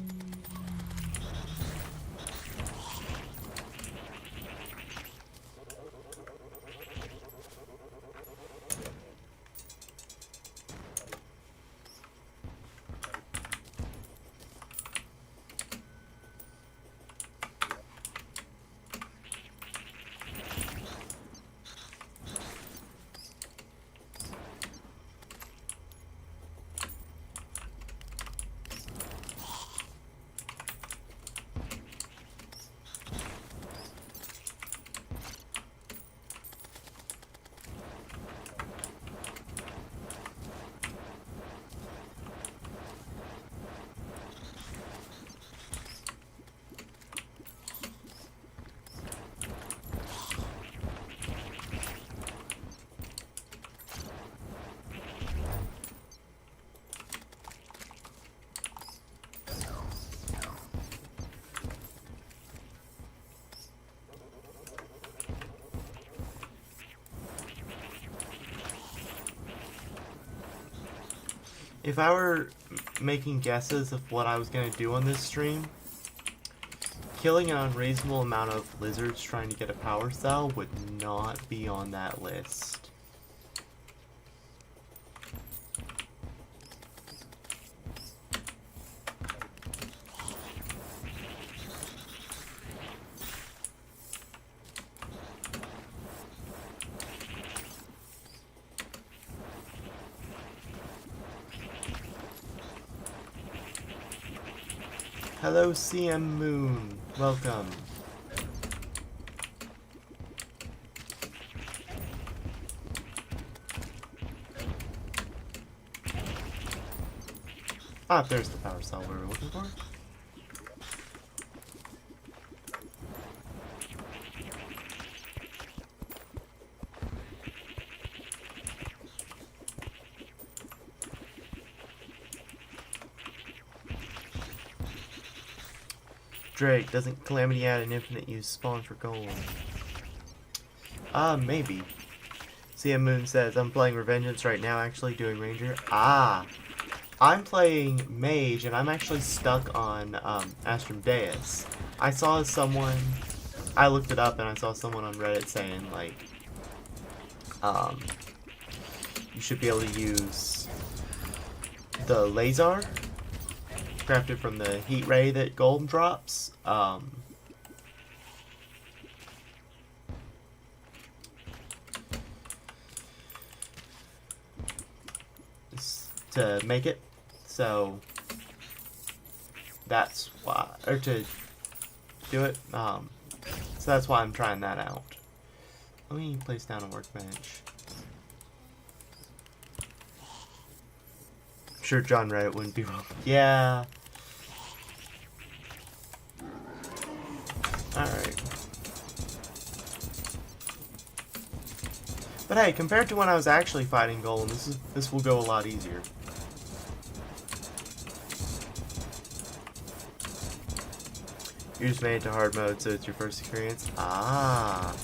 If I were making guesses of what I was going to do on this stream, killing an unreasonable amount of lizards trying to get a power cell would not be on that list. Hello, CM Moon. Welcome. Ah, there's the power cell we were looking for. Drake, doesn't Calamity add an infinite use spawn for gold? Maybe. CM Moon says, I'm playing Revengeance right now, actually doing Ranger. Ah! I'm playing Mage, and I'm actually stuck on Astrum Deus. I saw someone, I looked it up and I saw someone on Reddit saying, like, you should be able to use the laser crafted from the heat ray that gold drops. To make it. So that's why, or to do it. So that's why I'm trying that out. Let me place down a workbench. I'm sure John Reddit wouldn't be wrong. Yeah. Alright. But hey, compared to when I was actually fighting Golem, this will go a lot easier. You just made it to hard mode, so it's your first experience? Ah.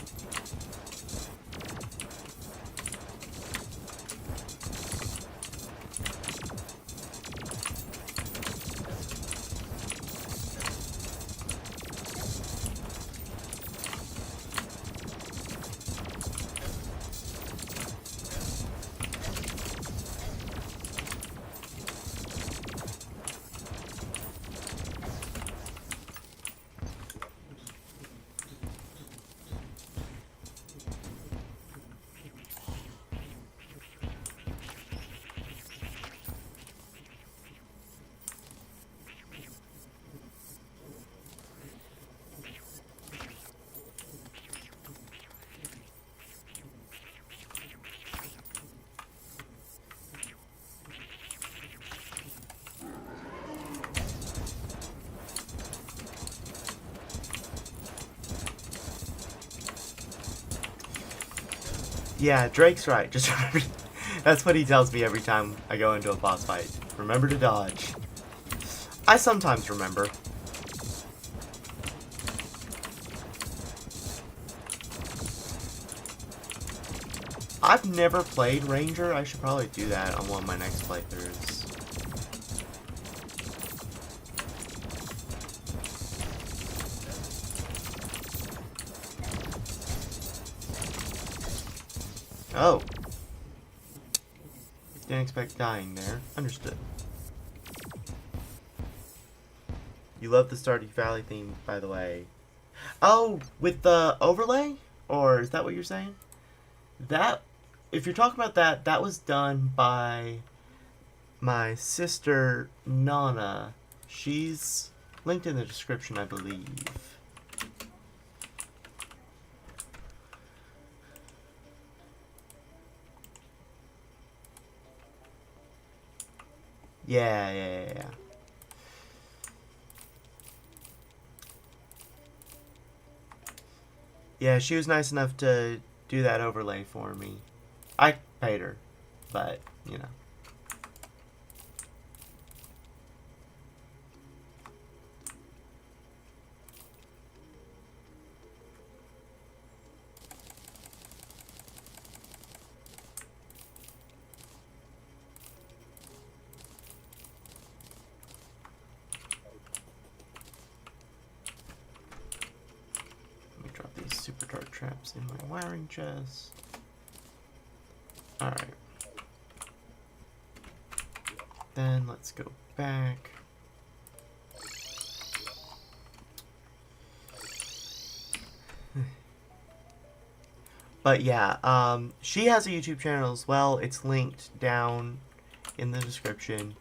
Yeah, Drake's right. Just remember. That's what he tells me every time I go into a boss fight. Remember to dodge. I sometimes remember. I've never played Ranger. I should probably do that on one of my next playthroughs. Oh. Didn't expect dying there. Understood. You love the Stardew Valley theme, by the way. Oh, with the overlay? Or is that what you're saying? That, if you're talking about that, that was done by my sister, Nonna. She's linked in the description, I believe. Yeah. Yeah, she was nice enough to do that overlay for me. I paid her, but, you know. Super dark traps in my wiring chest. Alright. Then let's go back. But yeah, she has a YouTube channel as well. It's linked down in the description.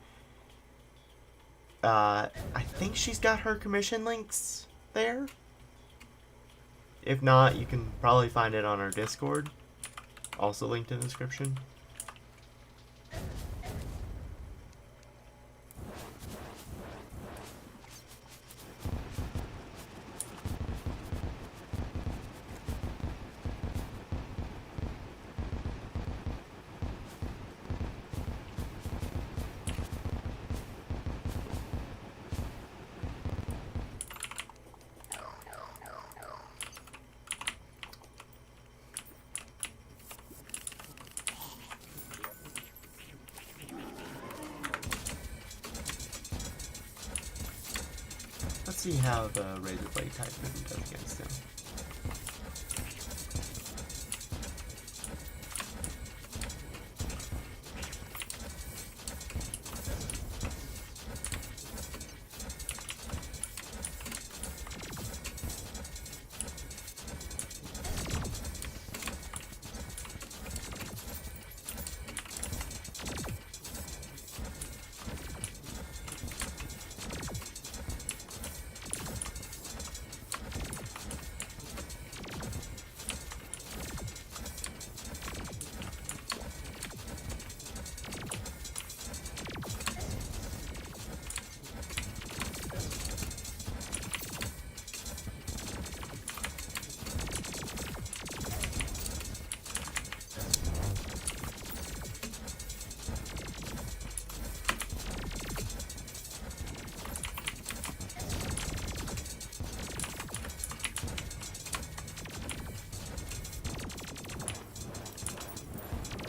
I think she's got her commission links there. If not, you can probably find it on our Discord. Also linked in the description. see how the razor blade type movement does against him.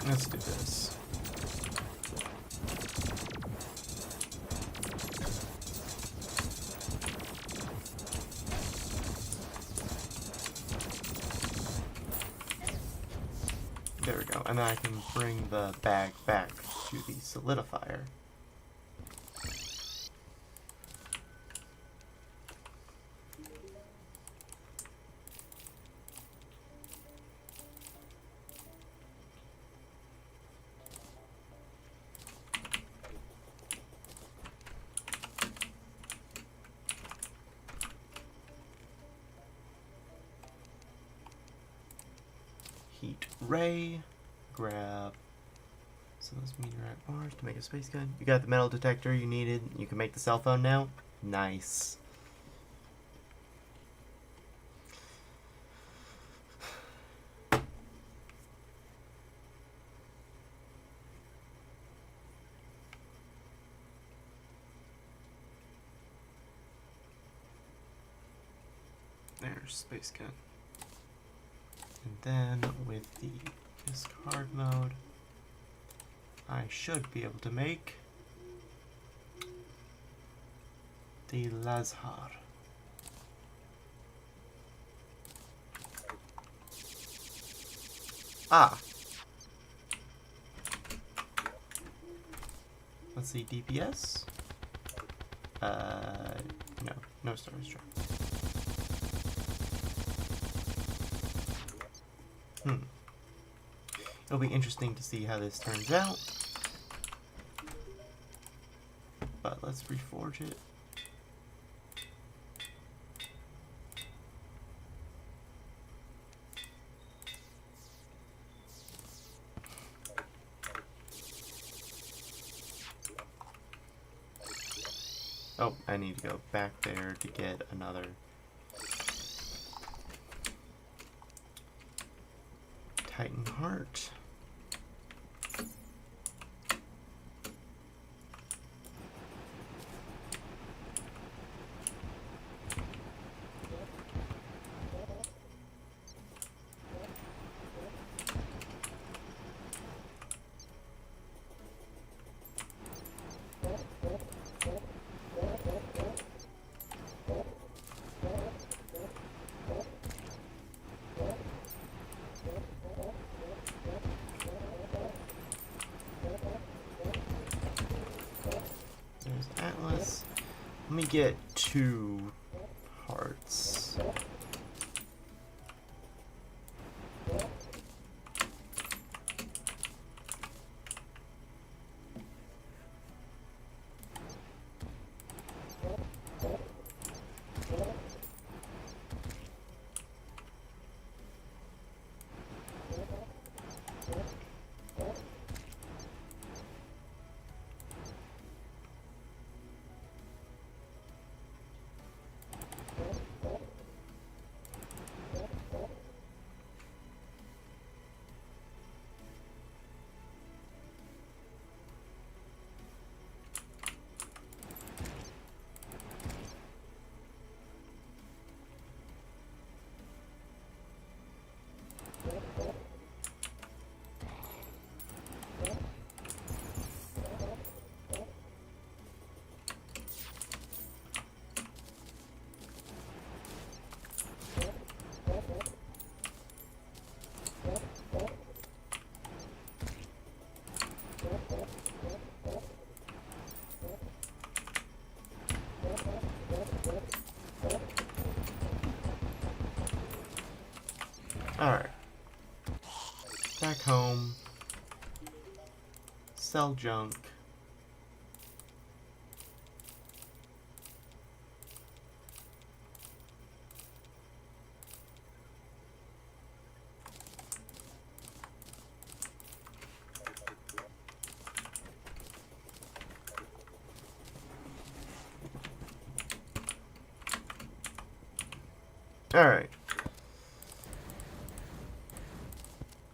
Let's do this. There we go. And then I can bring the bag back to the solidifier. Heat ray, grab some of those meteorite bars to make a space gun. You got the metal detector you needed. You can make the cell phone now. Nice. There's space gun. And then with the discard mode, I should be able to make the Lazar. Ah! Let's see, DPS? No star strike. It'll be interesting to see how this turns out. But let's reforge it. Oh, I need to go back there to get another Titan Heart. Let me get 2 hearts. back home. Sell junk. Alright.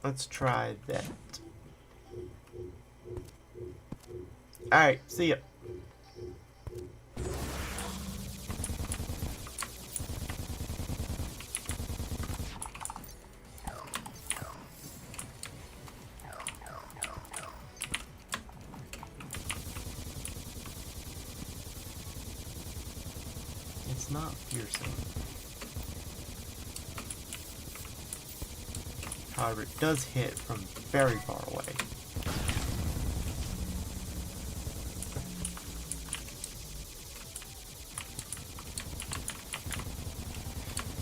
Let's try that. Alright, see ya. It's not piercing. However, it does hit from very far away.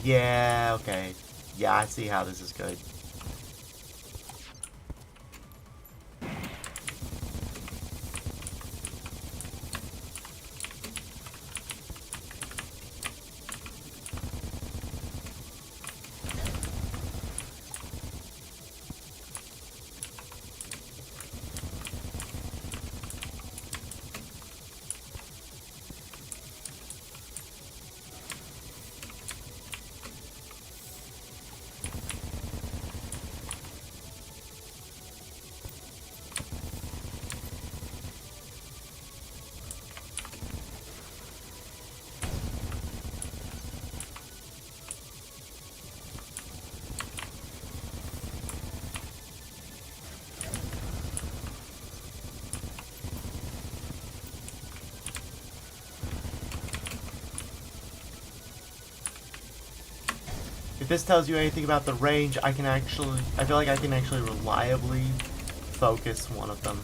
Yeah, okay. Yeah, I see how this is good. If this tells you anything about the range, I feel like I can actually reliably focus one of them.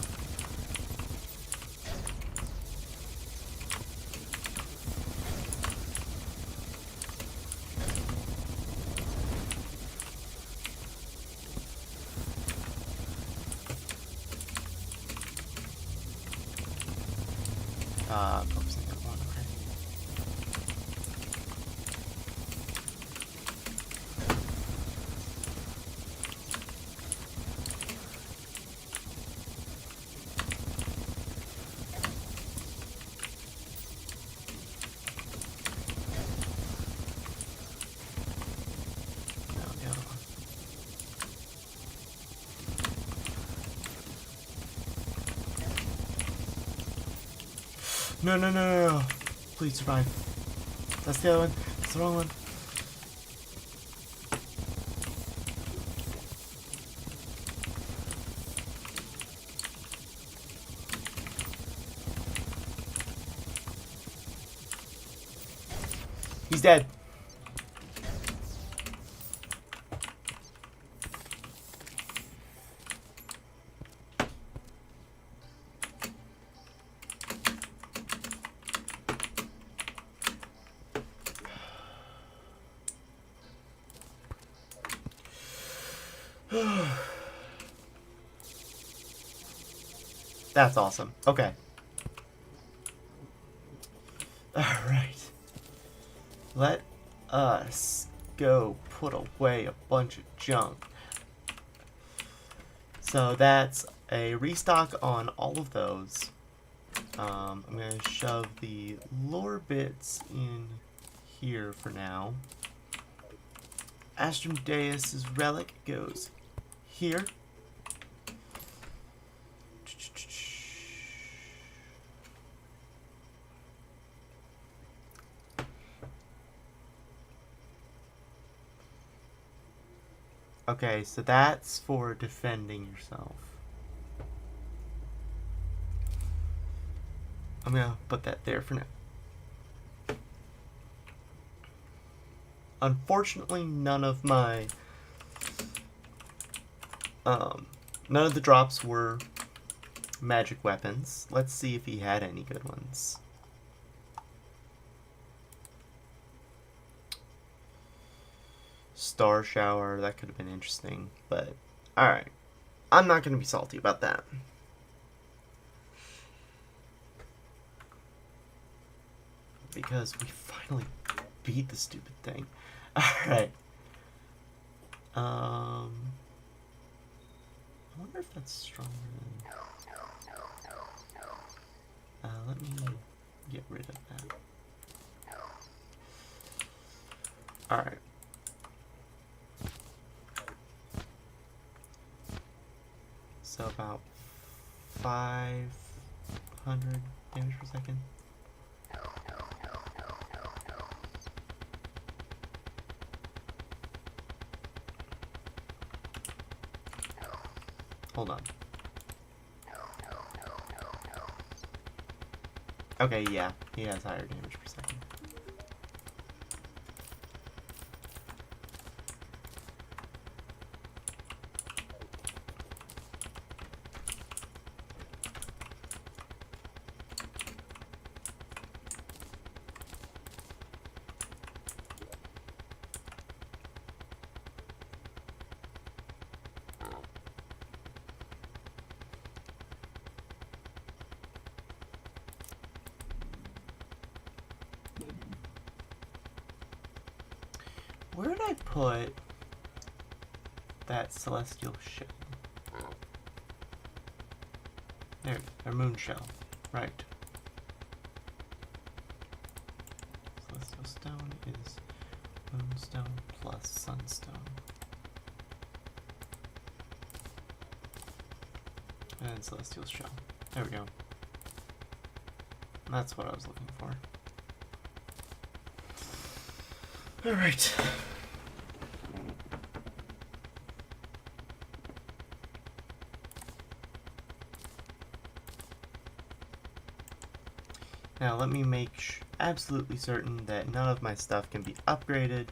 Focusing on one, okay. No, the other one. No, no, no, no, no. Please survive. That's the other one. That's the wrong one. He's dead. That's awesome. Okay. Alright. Let us go put away a bunch of junk. So that's a restock on all of those. I'm going to shove the lore bits in here for now. Astrodeus' relic goes here. Okay, so that's for defending yourself. I'm gonna put that there for now. Unfortunately, none of my none of the drops were magic weapons. Let's see if he had any good ones. Star shower, that could have been interesting, but alright. I'm not going to be salty about that. Because we finally beat the stupid thing. Alright. I wonder if that's stronger than... let me get rid of that. Alright. So about 500 damage per second. Hold on. Okay, yeah, he has higher damage per second. Where did I put that celestial shell? There, or moon shell. Right. Celestial stone is moonstone plus sunstone. And celestial shell. There we go. That's what I was looking for. Alright. Now let me make absolutely certain that none of my stuff can be upgraded.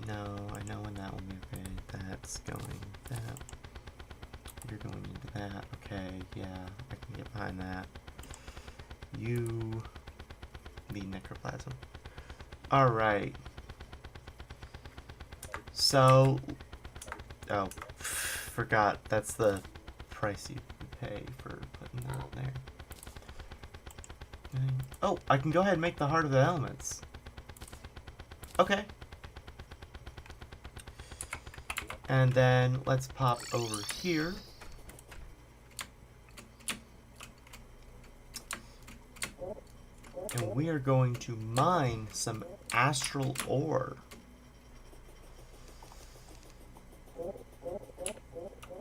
No, I know when that will be upgraded. That's going that. You're going into that. Okay, yeah, I can get behind that. You need necroplasm. Alright. So, oh, forgot. That's the price you pay for putting that there. Oh, I can go ahead and make the Heart of the Elements. Okay. And then let's pop over here. And we are going to mine some astral ore.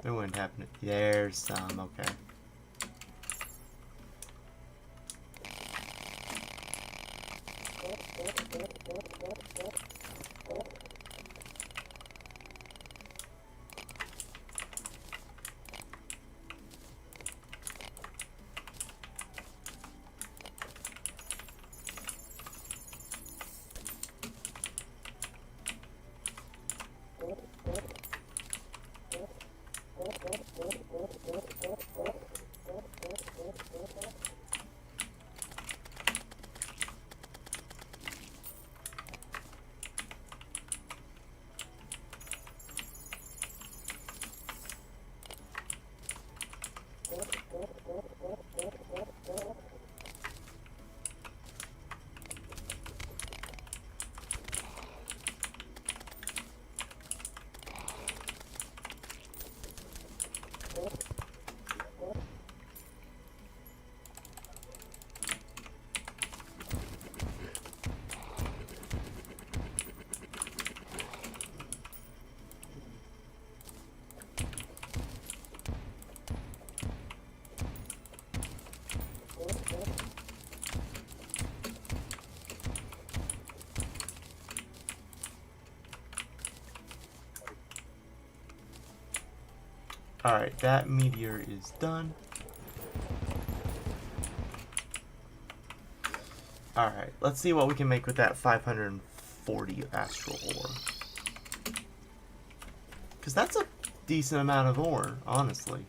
It wouldn't happen. There's some, okay. Alright, that meteor is done. Alright, let's see what we can make with that 540 astral ore. Because that's a decent amount of ore, honestly.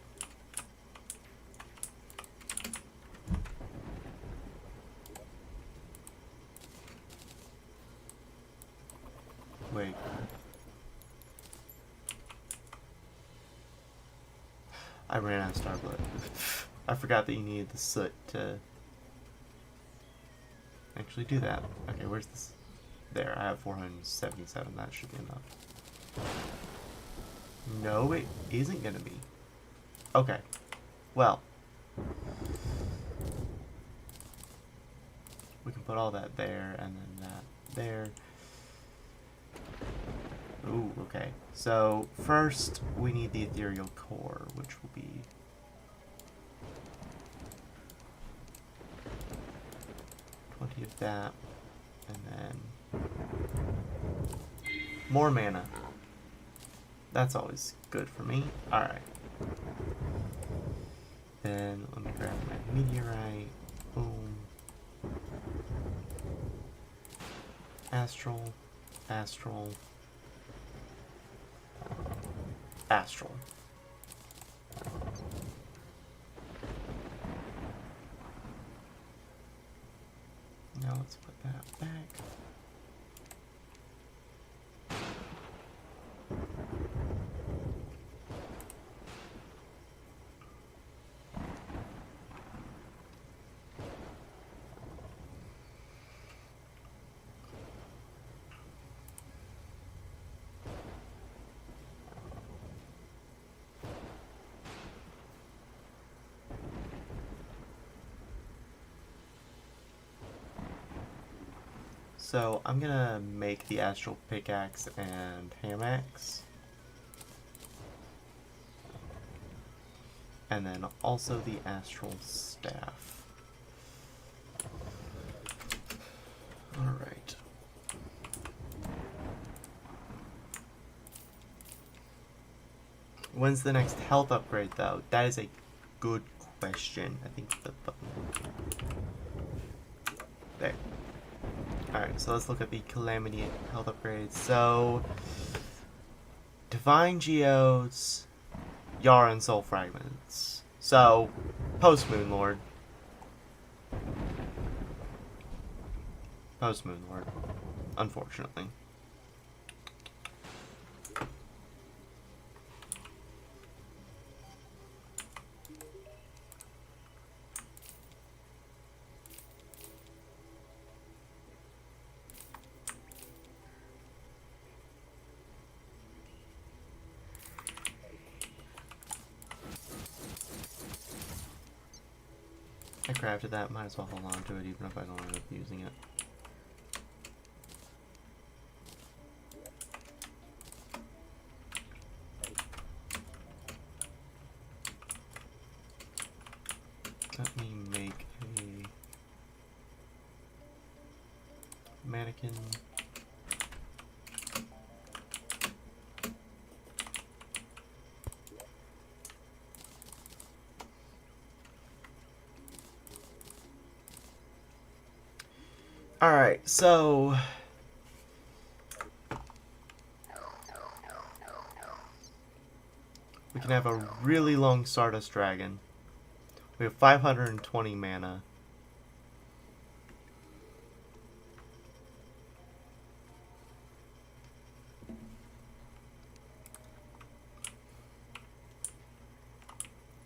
Wait. I ran out of star blood. I forgot that you needed the soot to actually do that. Okay, where's this? There, I have 477. That should be enough. No, it isn't gonna be. Okay. Well. We can put all that there, and then that there. Ooh, okay. So, first, we need the ethereal core, which will be... of that, and then more mana. That's always good for me. Alright. Then let me grab my meteorite. Boom. Astral. Astral. Astral. Now let's put that back. So I'm gonna make the astral pickaxe and hamax. And then also the astral staff. Alright. When's the next health upgrade though? That is a good question. I think the button. There. Alright, so let's look at the Calamity health upgrades. So, Divine Geodes, Yara and Soul Fragments. So, post Moon Lord. Post Moon Lord. Unfortunately. I crafted that, might as well hold on to it even if I don't end up using it. Let me make a mannequin. Alright, so we can have a really long Stardust Dragon. We have 520 mana.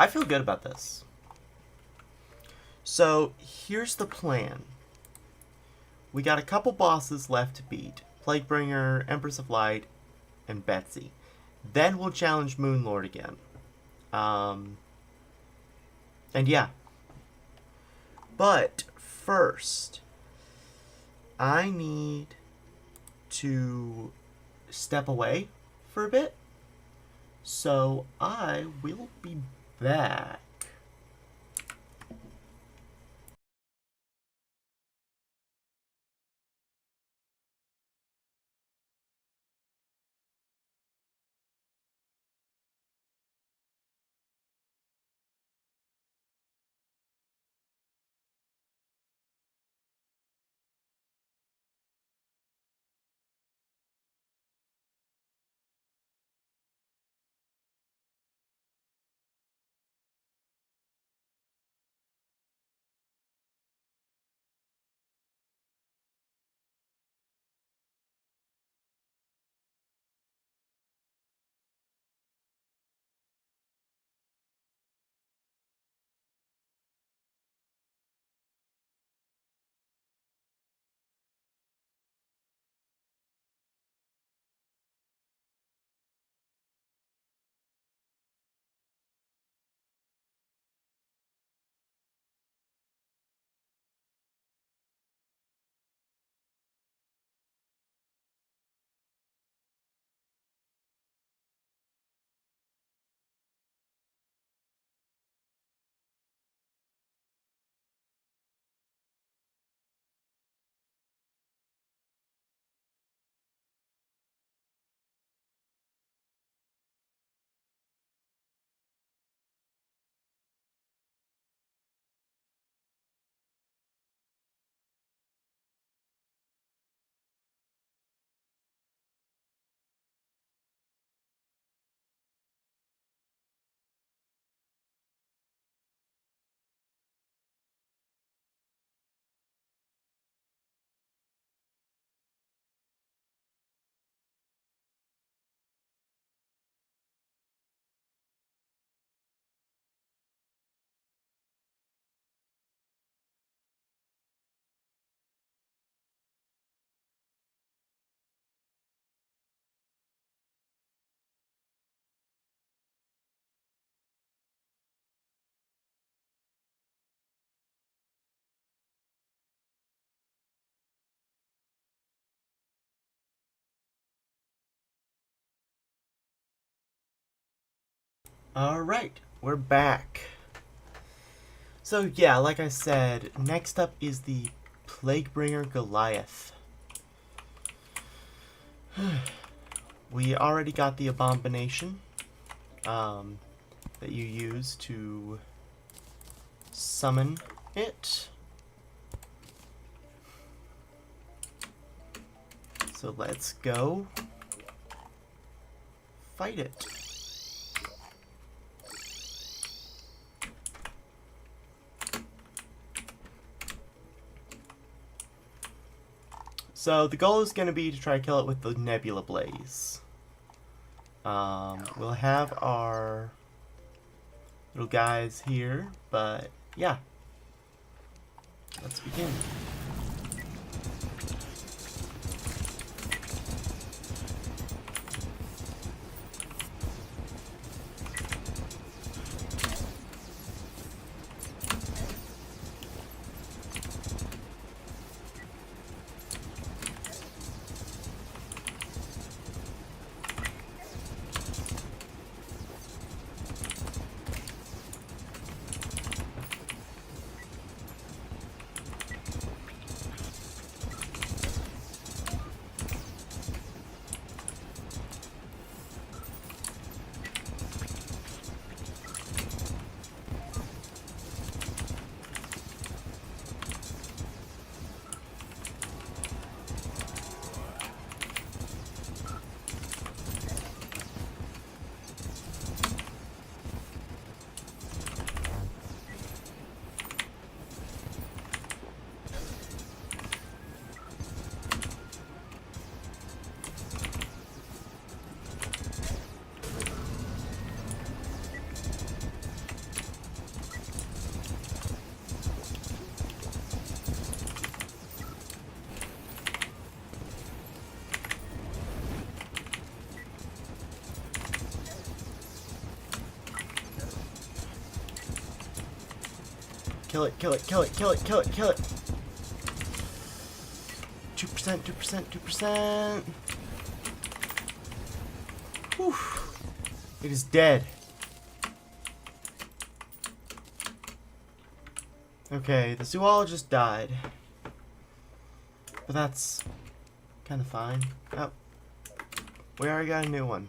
I feel good about this. So, here's the plan. We got a couple bosses left to beat. Plaguebringer, Empress of Light, and Betsy. Then we'll challenge Moonlord again. And yeah. But first, I need to step away for a bit. So I will be back. Alright, we're back. So yeah, like I said, next up is the Plaguebringer Goliath. We already got the abomination that you use to summon it. So let's go fight it. So the goal is going to be to try to kill it with the Nebula Blaze. We'll have our little guys here, but yeah. Let's begin. Kill it, kill it, kill it, kill it, kill it, kill it. 2%, 2%, 2%. Whew. It is dead. Okay, the zoologist died. But that's kind of fine. Oh, we already got a new one.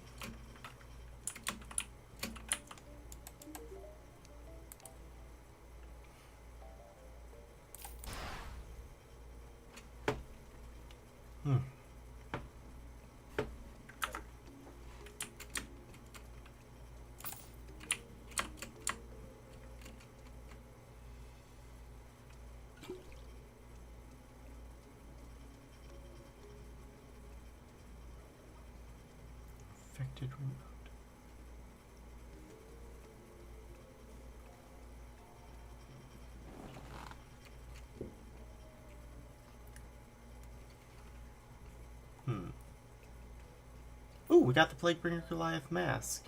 Affected remote. Ooh, we got the Plaguebringer Goliath mask.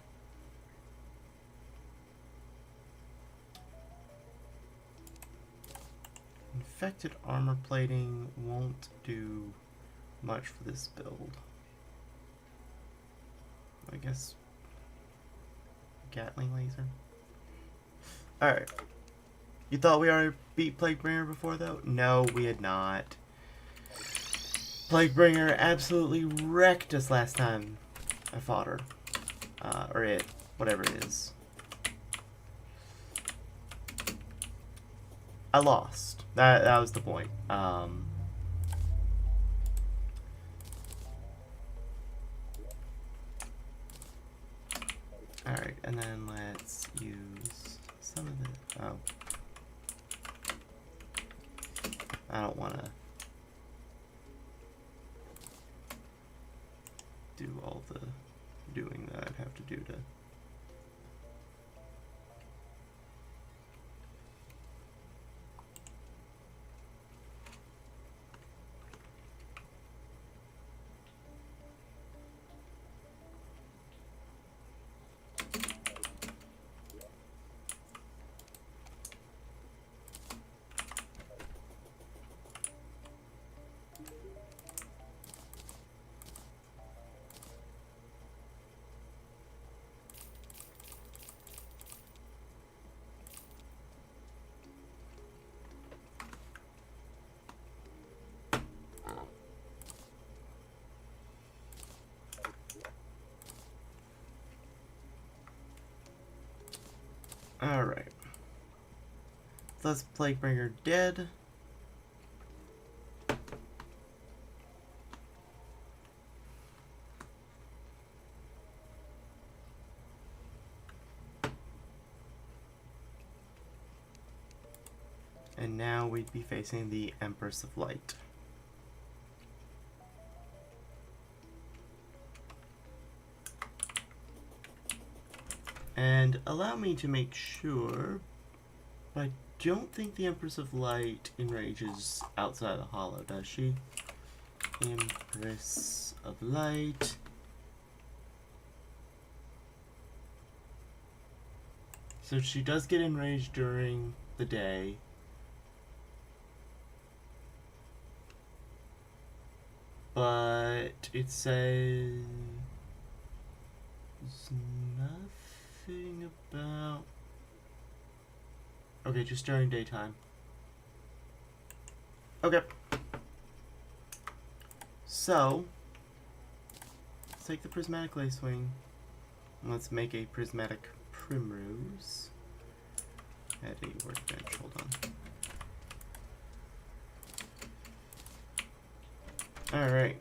Infected armor plating won't do much for this build. I guess Gatling laser. Alright. You thought we already beat Plaguebringer before though? No, we had not. Plaguebringer absolutely wrecked us last time I fought her. Or it. Whatever it is. I lost. That was the point. Alright, and then let's use some of the... Oh. I don't want to do all the doing that I'd have to do to... Thus Plaguebringer dead. And now we'd be facing the Empress of Light. And allow me to make sure, but I don't think the Empress of Light enrages outside the hollow, does she? Empress of Light. So she does get enraged during the day. But it says nothing about... Okay, just during daytime. Okay. So, let's take the prismatic lacewing. Let's make a prismatic primrose. At a workbench, hold on. Alright.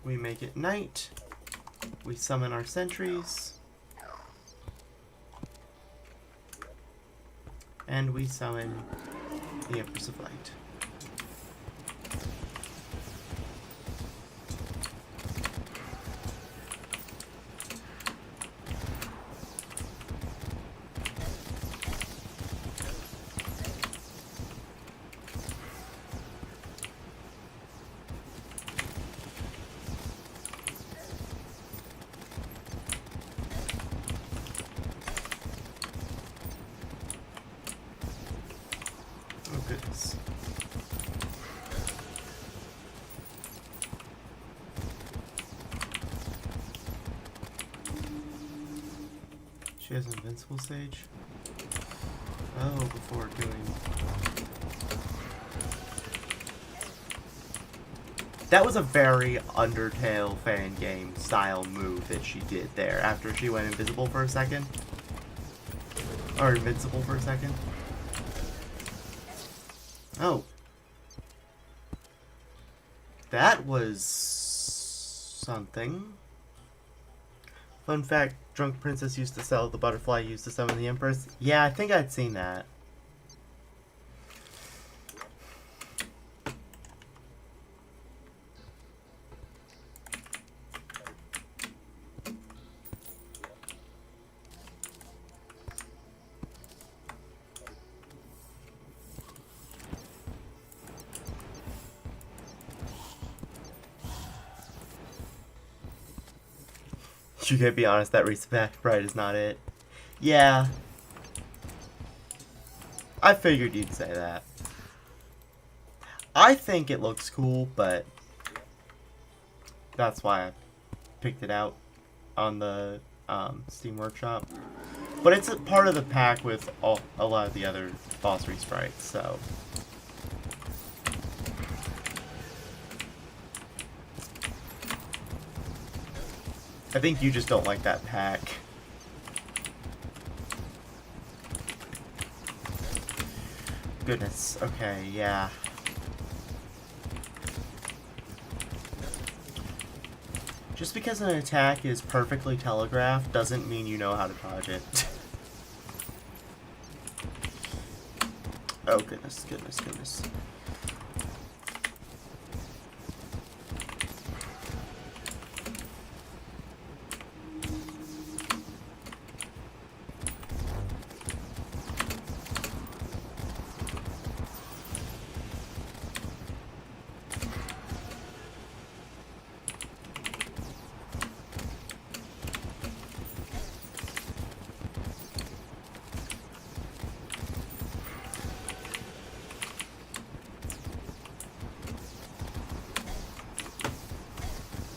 We make it night. We summon our sentries. And we summon the Empress of Light. Goodness. She has an invincible stage? Oh, before doing... That was a very Undertale fan game style move that she did there after she went invisible for a second. Or invincible for a second. Oh. That was something. Fun fact, Drunk Princess used to sell the butterfly used to summon the Empress. Yeah, I think I'd seen that. You can be honest, that respect bright is not it. Yeah. I figured you'd say that. I think it looks cool, but that's why I picked it out on the Steam Workshop. But it's a part of the pack with a lot of the other boss resprites, so... I think you just don't like that pack. Goodness, okay, yeah. Just because an attack is perfectly telegraphed doesn't mean you know how to dodge it. Oh, goodness, goodness, goodness.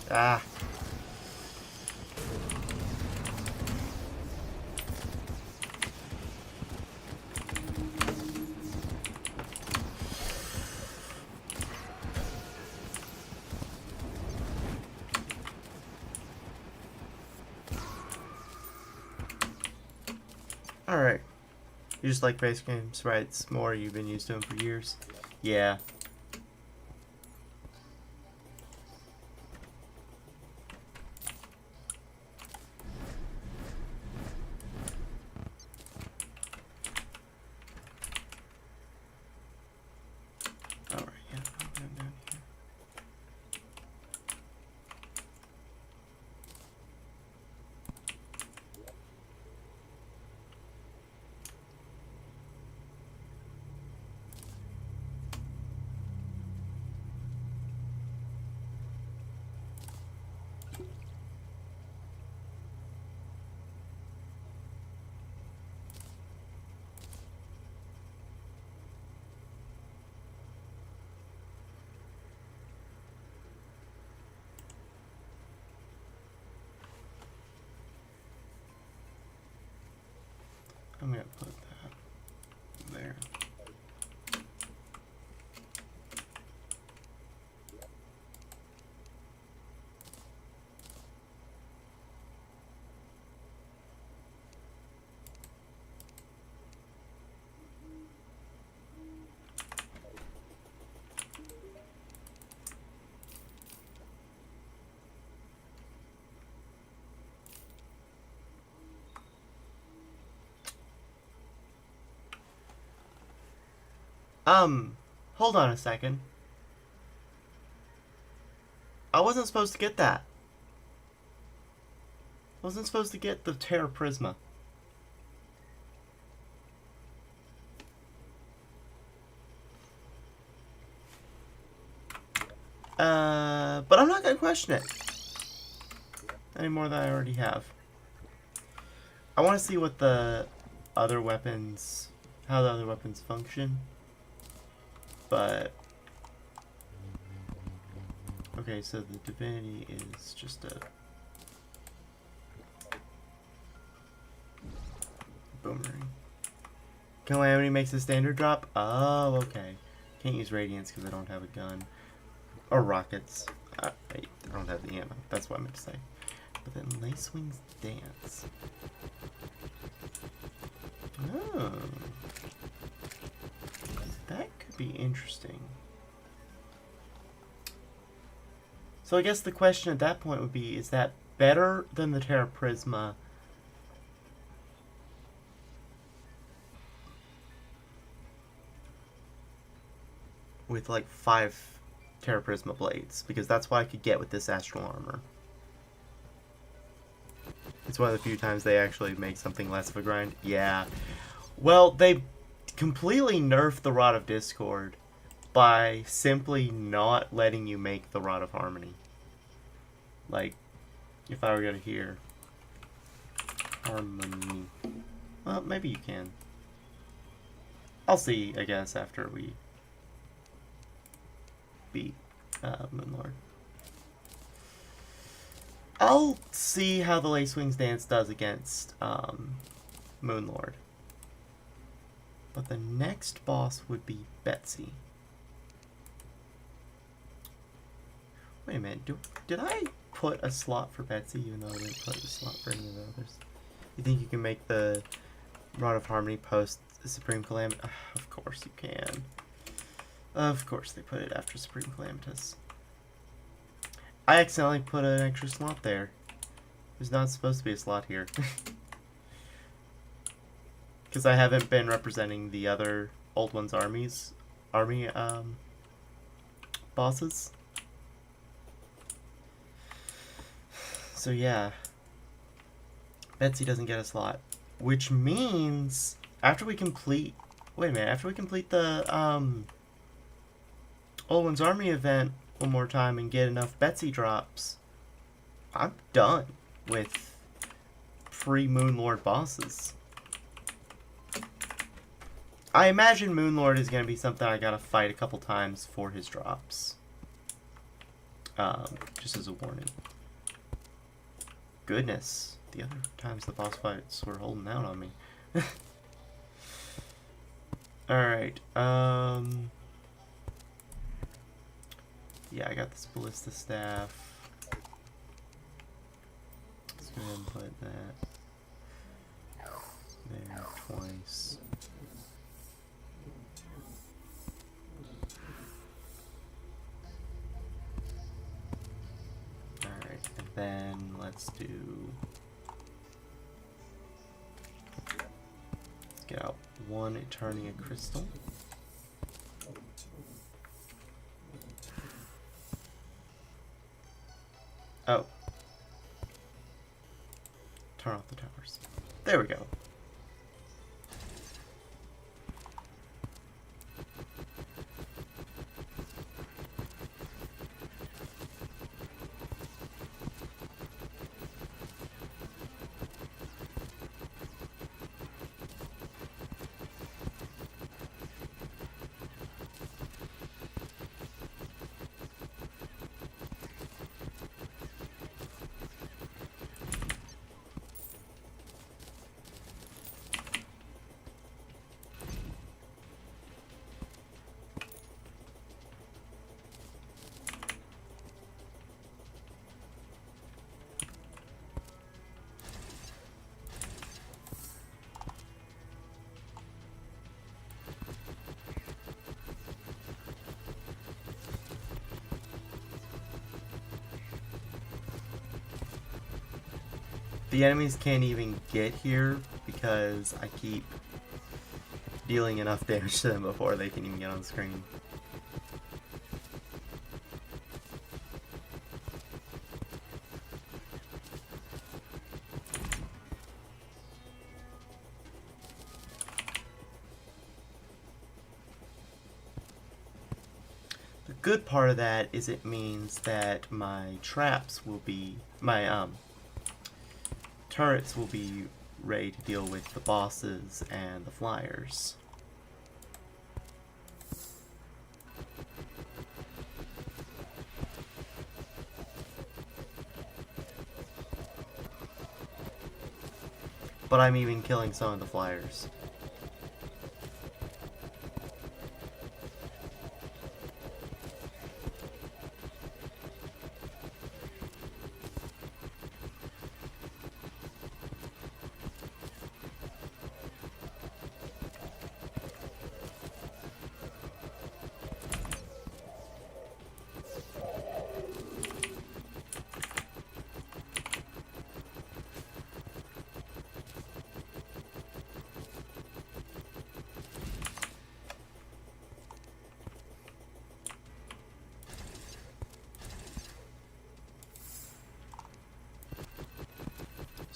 Ah. You just like base game sprites more? You've been used to them for years? Yeah. Alright, yeah. I'll go down here. I'm gonna put that there. Hold on a second. I wasn't supposed to get that. I wasn't supposed to get the Terra Prisma. But I'm not gonna question it any more than I already have. I want to see what the other weapons, how the other weapons function. But okay, so the divinity is just a boomerang. Calamity makes a standard drop. Oh, okay. Can't use radiance because I don't have a gun or rockets. I don't have the ammo. That's what I meant to say. But then Lacewing's dance. Oh, that could be interesting. So I guess the question at that point would be, is that better than the Terra Prisma? With like 5 Terra Prisma blades, because that's what I could get with this astral armor. It's one of the few times they actually make something less of a grind. Yeah. Well, they completely nerfed the Rod of Discord by simply not letting you make the Rod of Harmony. Like, if I were to go here, Harmony. Well, maybe you can. I'll see, I guess, after we beat Moonlord. I'll see how the Lacewing's Dance does against Moonlord. But the next boss would be Betsy. Wait a minute, did I put a slot for Betsy even though I didn't put a slot for any of the others? You think you can make the Rod of Harmony post Supreme Calamity? Of course you can. Of course they put it after Supreme Calamitas. I accidentally put an extra slot there. There's not supposed to be a slot here. Because I haven't been representing the other Old One's army bosses. So yeah. Betsy doesn't get a slot. Which means, after we complete... Wait a minute, after we complete the Old One's Army event one more time and get enough Betsy drops, I'm done with free Moonlord bosses. I imagine Moonlord is going to be something I gotta fight a couple times for his drops. Just as a warning. Goodness, the other times the boss fights were holding out on me. Alright, yeah, I got this ballista staff. Let's go ahead and put that there twice. Then let's get out one Eternia crystal. Oh. Turn off the towers. There we go. The enemies can't even get here because I keep dealing enough damage to them before they can even get on the screen. The good part of that is it means that my traps will be, my turrets will be ready to deal with the bosses and the flyers. But I'm even killing some of the flyers.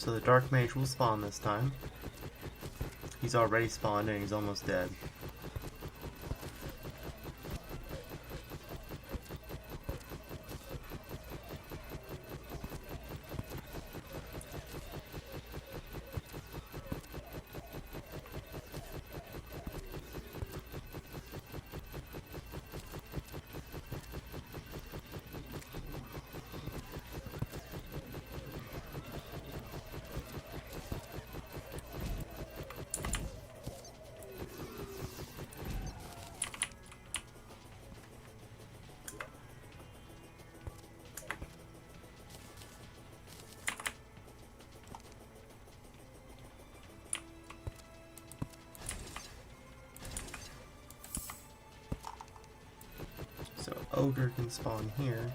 So the Dark Mage will spawn this time. He's already spawned and he's almost dead. So Ogre can spawn here.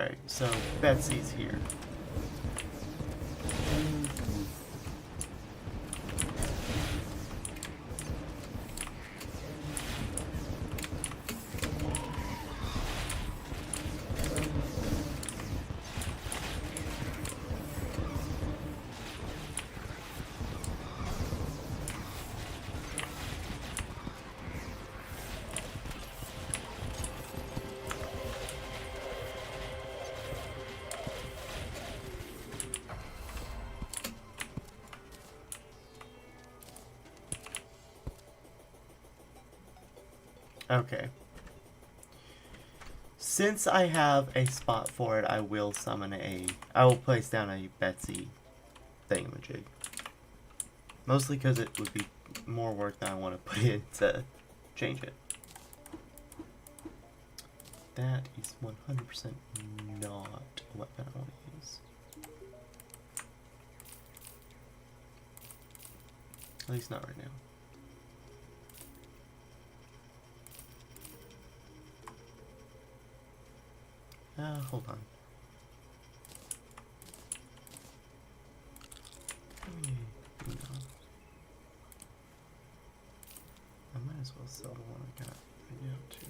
Alright, so Betsy's here. Okay. Since I have a spot for it, I will place down a Betsy thingamajig. Mostly because it would be more work than I want to put in to change it. That is 100% not a weapon I want to use. At least not right now. Hold on. No. I might as well sell the one I got right now too.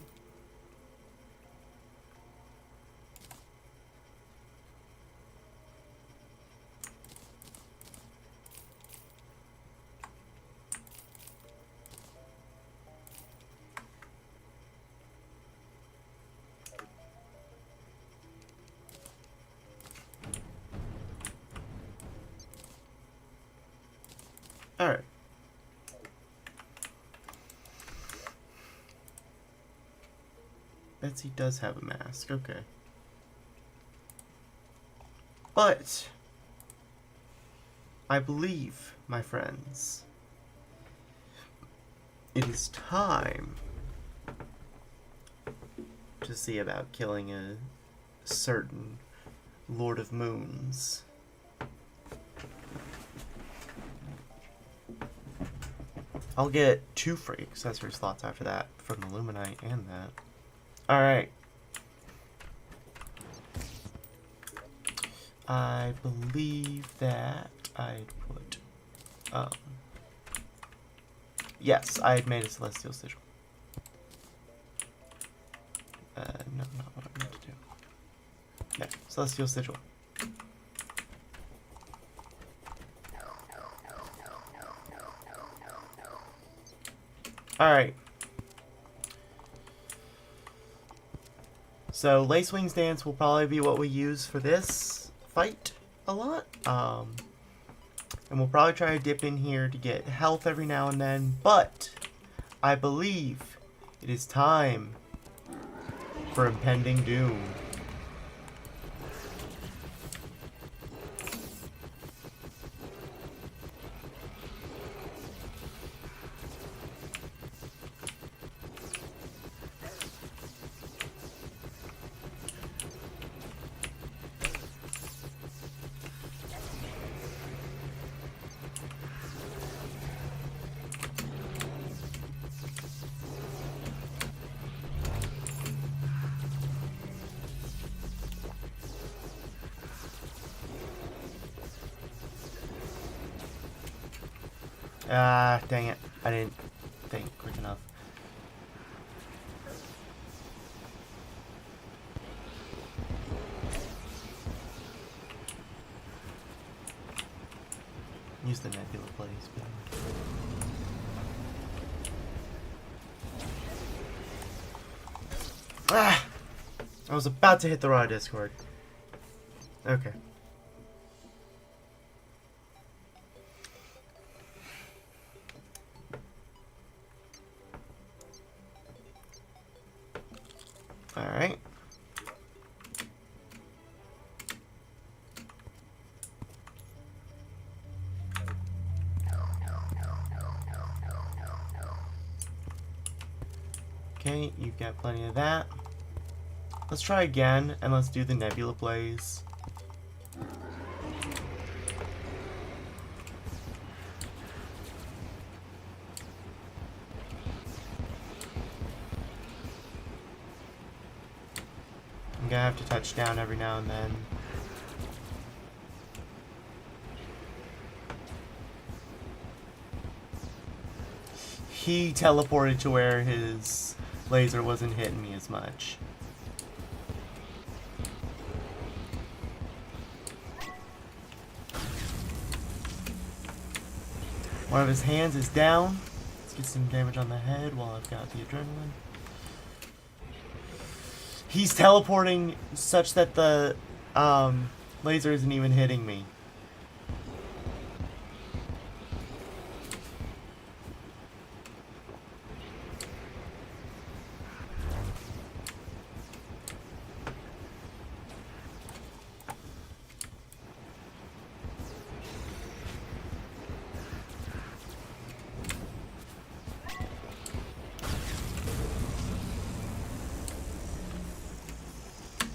Alright. Betsy does have a mask, okay. But I believe, my friends, it is time to see about killing a certain Lord of Moons. I'll get 2 free accessory slots after that from the Luminite and that. Alright. I believe that I put, yes, I had made a Celestial Sigil. No, not what I meant to do. Yeah, Celestial Sigil. Alright. So, Lacewing's Dance will probably be what we use for this fight a lot. And we'll probably try to dip in here to get health every now and then. But, I believe it is time for Impending Doom. Ah, dang it. I didn't think quick enough. Use the nebula plays. Ah! I was about to hit the raw Discord. Okay. Alright. Okay, you've got plenty of that. Let's try again, and let's do the Nebula Blaze. I'm gonna have to touch down every now and then. He teleported to where his laser wasn't hitting me as much. One of his hands is down. Let's get some damage on the head while I've got the adrenaline. He's teleporting such that the laser isn't even hitting me.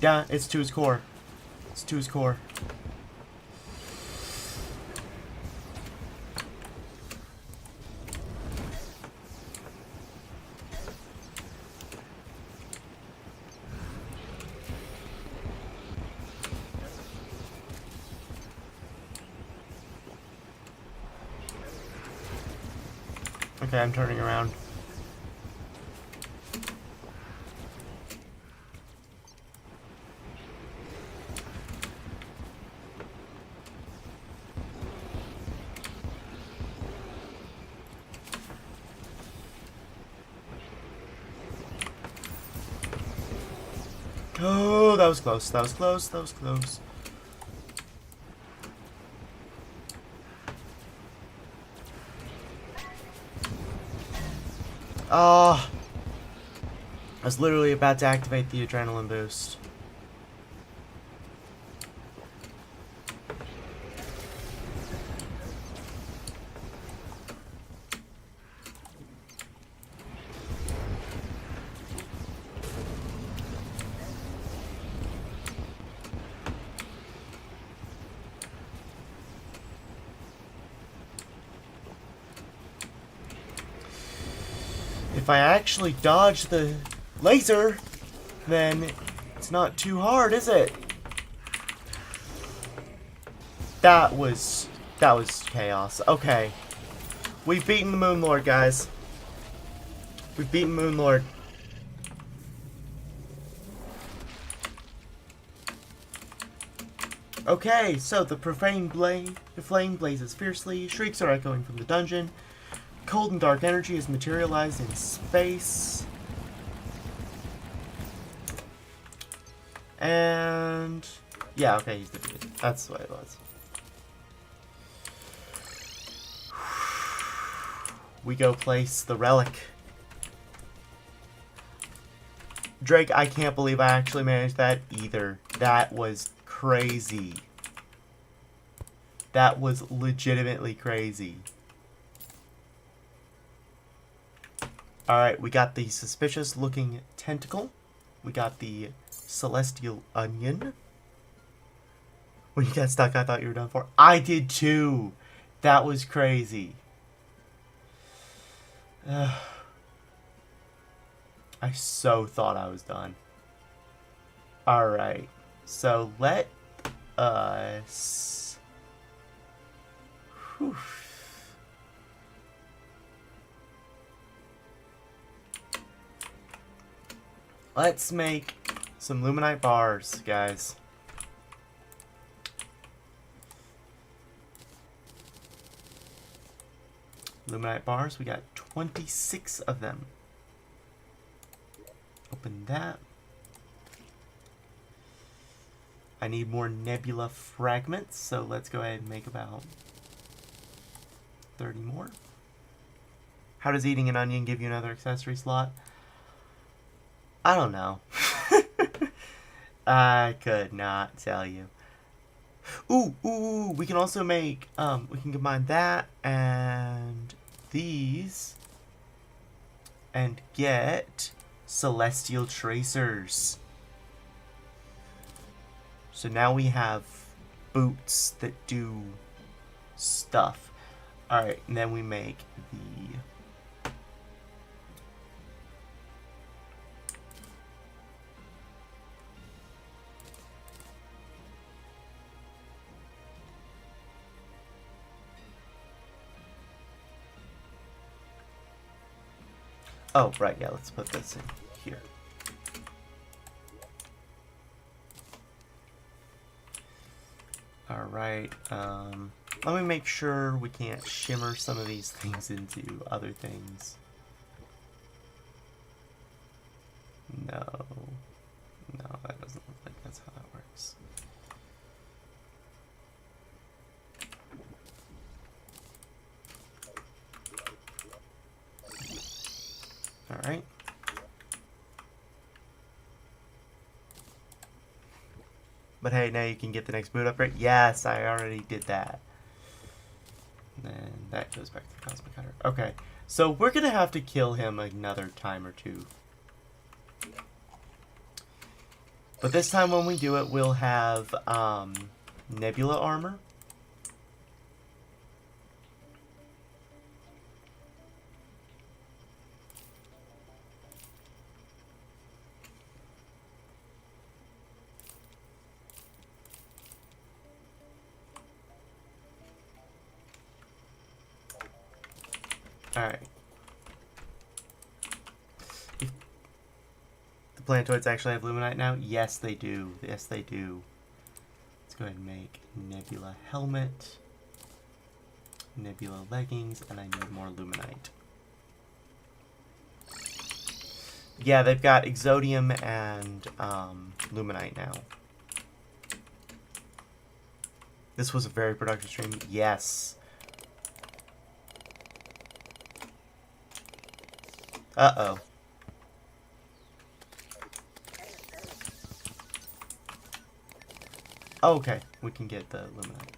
Yeah, it's to his core. It's to his core. Okay, I'm turning around. Oh, that was close. That was close. That was close. Ah. I was literally about to activate the adrenaline boost. If I actually dodge the laser, then it's not too hard, is it? That was chaos. Okay. We've beaten the Moon Lord, guys. We've beaten Moon Lord. Okay, so the flame blazes fiercely, shrieks are echoing from the dungeon. Cold and dark energy is materialized in space. And yeah, okay, he's defeated. That's the way it was. We go place the relic. Drake, I can't believe I actually managed that either. That was crazy. That was legitimately crazy. Alright, we got the suspicious looking tentacle. We got the celestial onion. When you got stuck, I thought you were done for. I did too. That was crazy. I so thought I was done. Alright, so let us... Whew. Let's make some Luminite bars, guys. Luminite bars, we got 26 of them. Open that. I need more nebula fragments, so let's go ahead and make about 30 more. How does eating an onion give you another accessory slot? I don't know. I could not tell you. Ooh, we can also make, we can combine that and these and get celestial tracers. So now we have boots that do stuff. Alright, and then we make the... Oh, right, yeah, let's put this in here. Alright, let me make sure we can't shimmer some of these things into other things. No. No, that doesn't look like that's how that works. Alright. But hey, now you can get the next boot upgrade. Yes, I already did that. And then that goes back to the Cosmic Cutter. Okay, so we're going to have to kill him another time or two. But this time when we do it, we'll have Nebula armor. Alright. The planetoids actually have Luminite now? Yes, they do. Yes, they do. Let's go ahead and make Nebula helmet, Nebula leggings, and I need more Luminite. Yeah, they've got Exodium and Luminite now. This was a very productive stream. Yes. Uh-oh. Oh, okay, we can get the Luminite.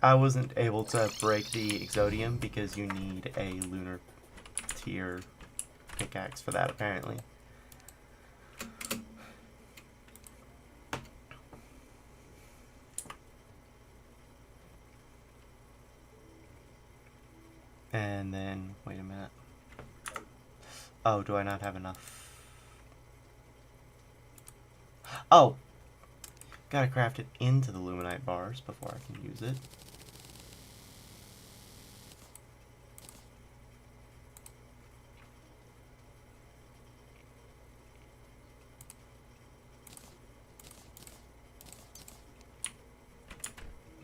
I wasn't able to break the Exodium because you need a lunar tier pickaxe for that, apparently. And then, wait a minute. Oh, do I not have enough? Oh! Gotta craft it into the Luminite bars before I can use it.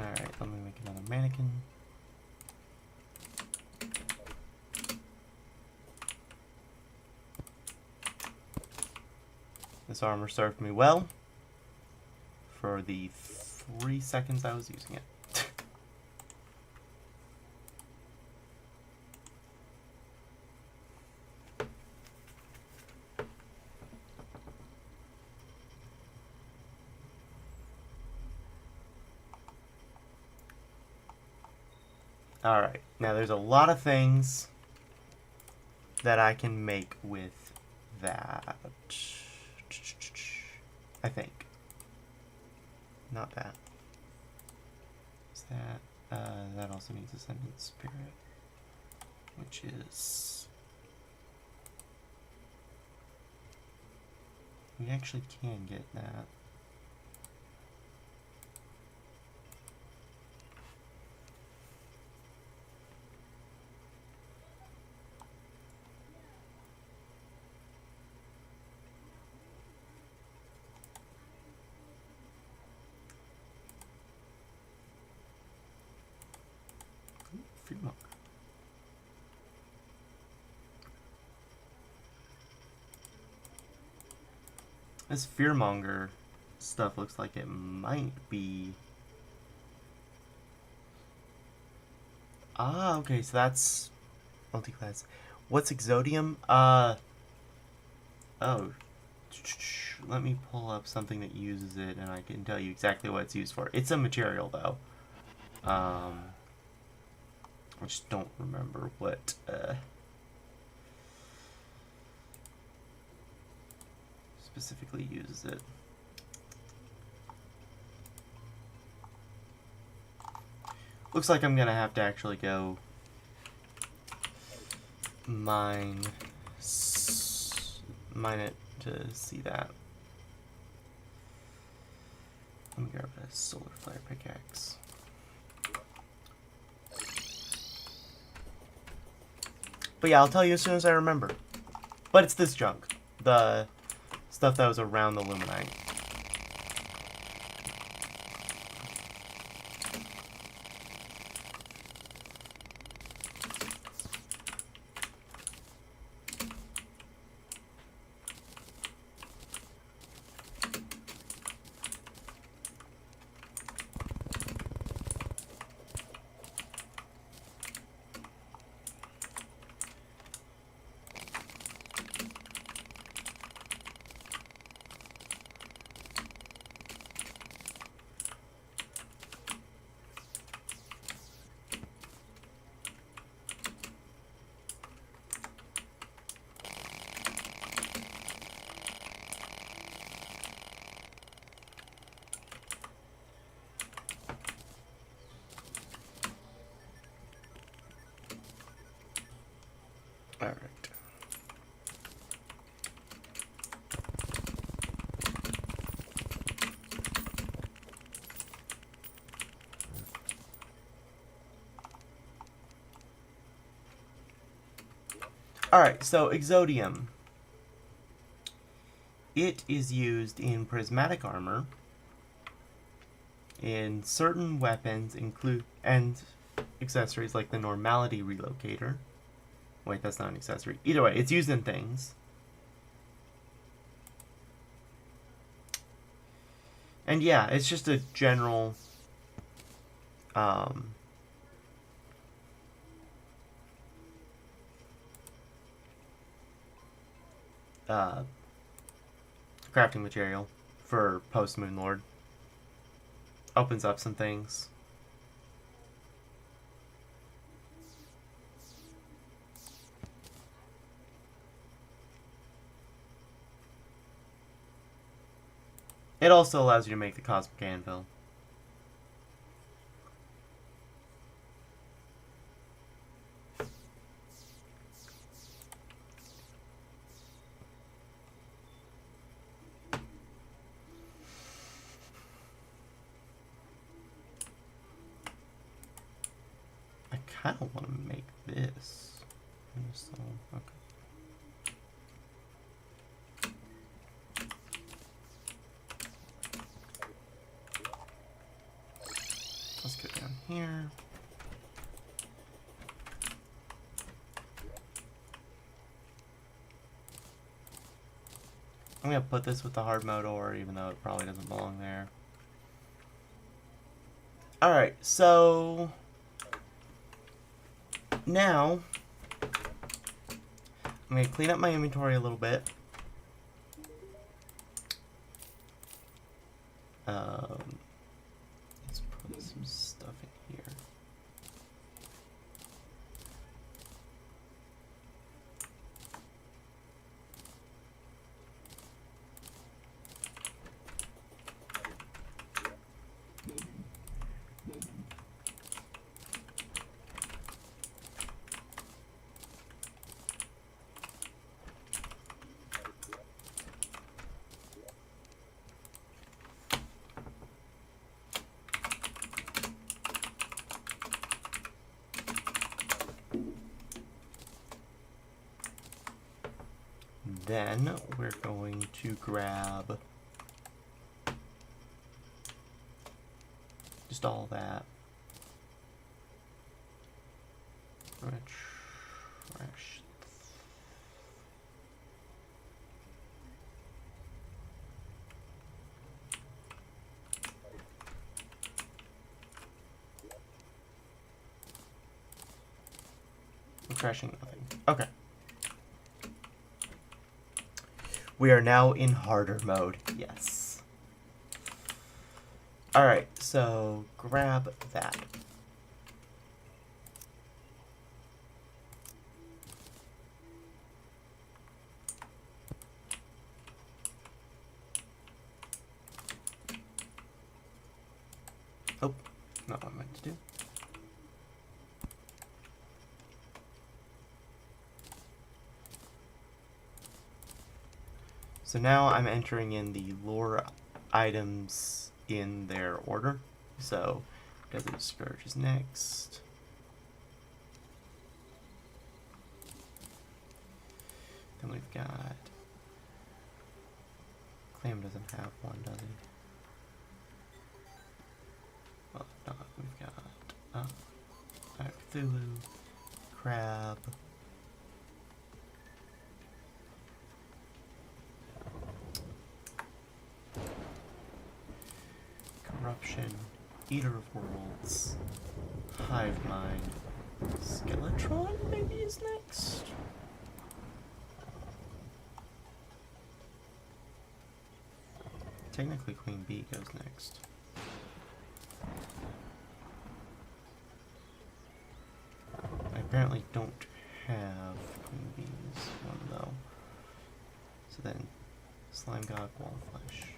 Alright, let me make another mannequin. This armor served me well for the 3 seconds I was using it. Alright, now there's a lot of things that I can make with that. I think. Not that. Is that? That also needs Ascendant Spirit, which is... We actually can get that. Fearmonger. This Fearmonger stuff looks like it might be... Ah, okay, so that's multi-class. What's Exodium? Oh. Let me pull up something that uses it and I can tell you exactly what it's used for. It's a material, though. I just don't remember what specifically uses it. Looks like I'm gonna have to actually go mine it to see that. Let me grab a solar flare pickaxe. But yeah, I'll tell you as soon as I remember. But it's this junk. The stuff that was around the Luminite. Alright. Alright, so Exodium. It is used in prismatic armor, in certain weapons, and accessories like the Normality Relocator. Wait, that's not an accessory. Either way, it's used in things. And yeah, it's just a general crafting material for post Moon Lord. Opens up some things. It also allows you to make the Cosmic Anvil. I kind of want to make this. Okay. Let's go down here. I'm going to put this with the hard mode ore, even though it probably doesn't belong there. Alright, so now I'm going to clean up my inventory a little bit. Let's put some stuff in here. Then we're going to grab just all that. Trash. I'm trashing nothing. Okay. We are now in harder mode. Yes. Alright, so grab that. Not what I meant to do. So now I'm entering in the lore items in their order. So, Desert Scourge is next. Then we've got... Clam doesn't have one, does he? Well, no, we've got Cthulhu, Crab, Corruption, Eater of Worlds, Hive Mind, Skeletron maybe is next? Technically Queen Bee goes next. I apparently don't have Queen Bee's one though. So then, Slime God, Wallflesh.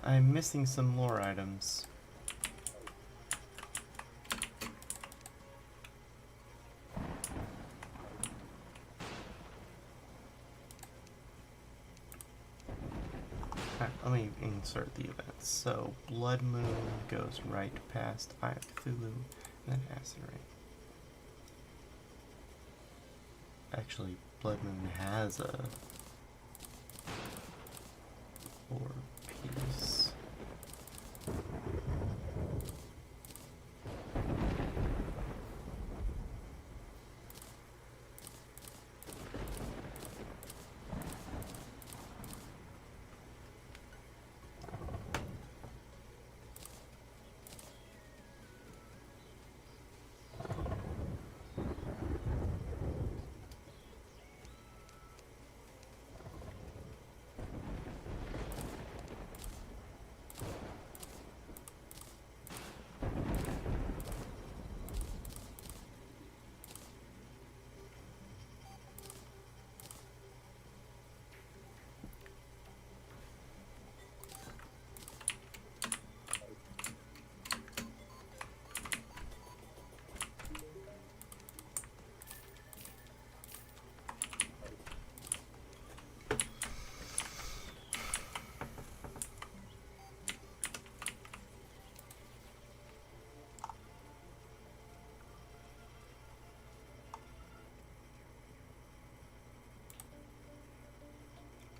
I'm missing some lore items. Alright, let me insert the events. So, Blood Moon goes right past Eye of Cthulhu, and then Acid Rain. Actually, Blood Moon has a lore piece.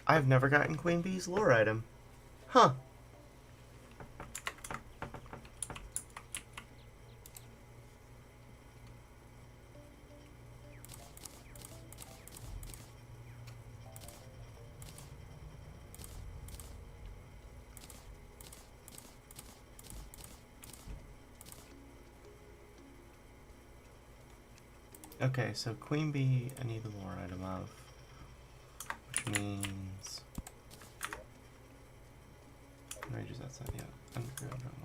I've never gotten Queen Bee's lore item. Huh. Okay, so Queen Bee, I need the lore item of, which means Rages outside, yeah, underground drama.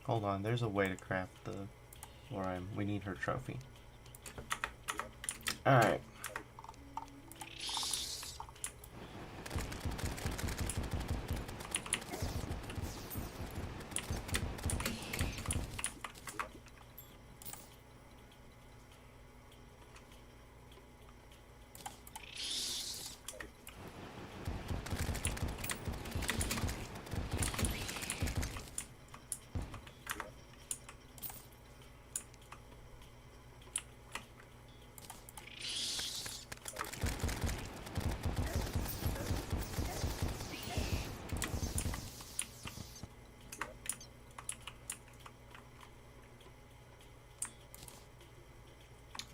Hold on, there's a way to craft the lore item. We need her trophy. Alright.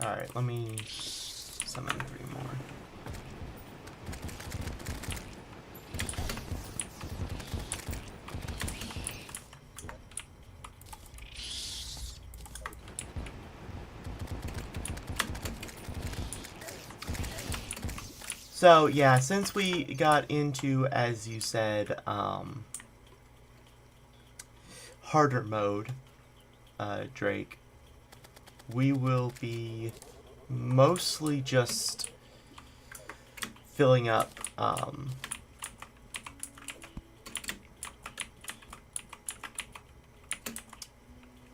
Alright, let me summon 3 more. So, yeah, since we got into, as you said, harder mode, Drake, we will be mostly just filling up,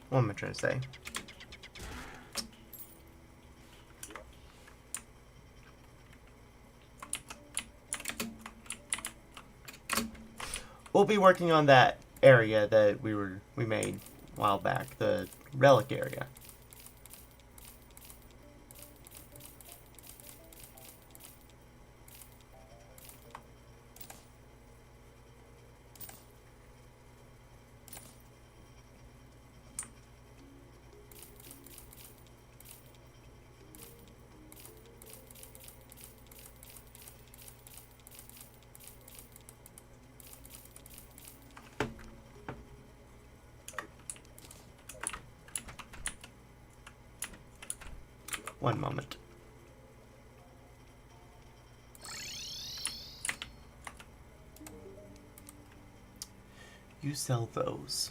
what am I trying to say? We'll be working on that area that we made a while back, the relic area. One moment. You sell those.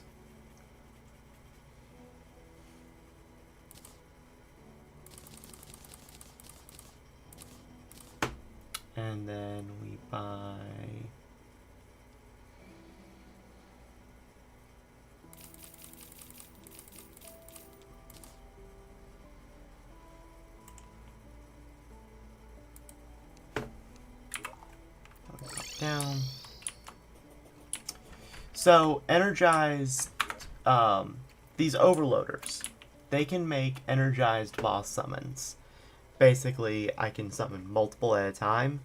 And then we buy... down. So, energized, these overloaders, they can make energized boss summons. Basically, I can summon multiple at a time,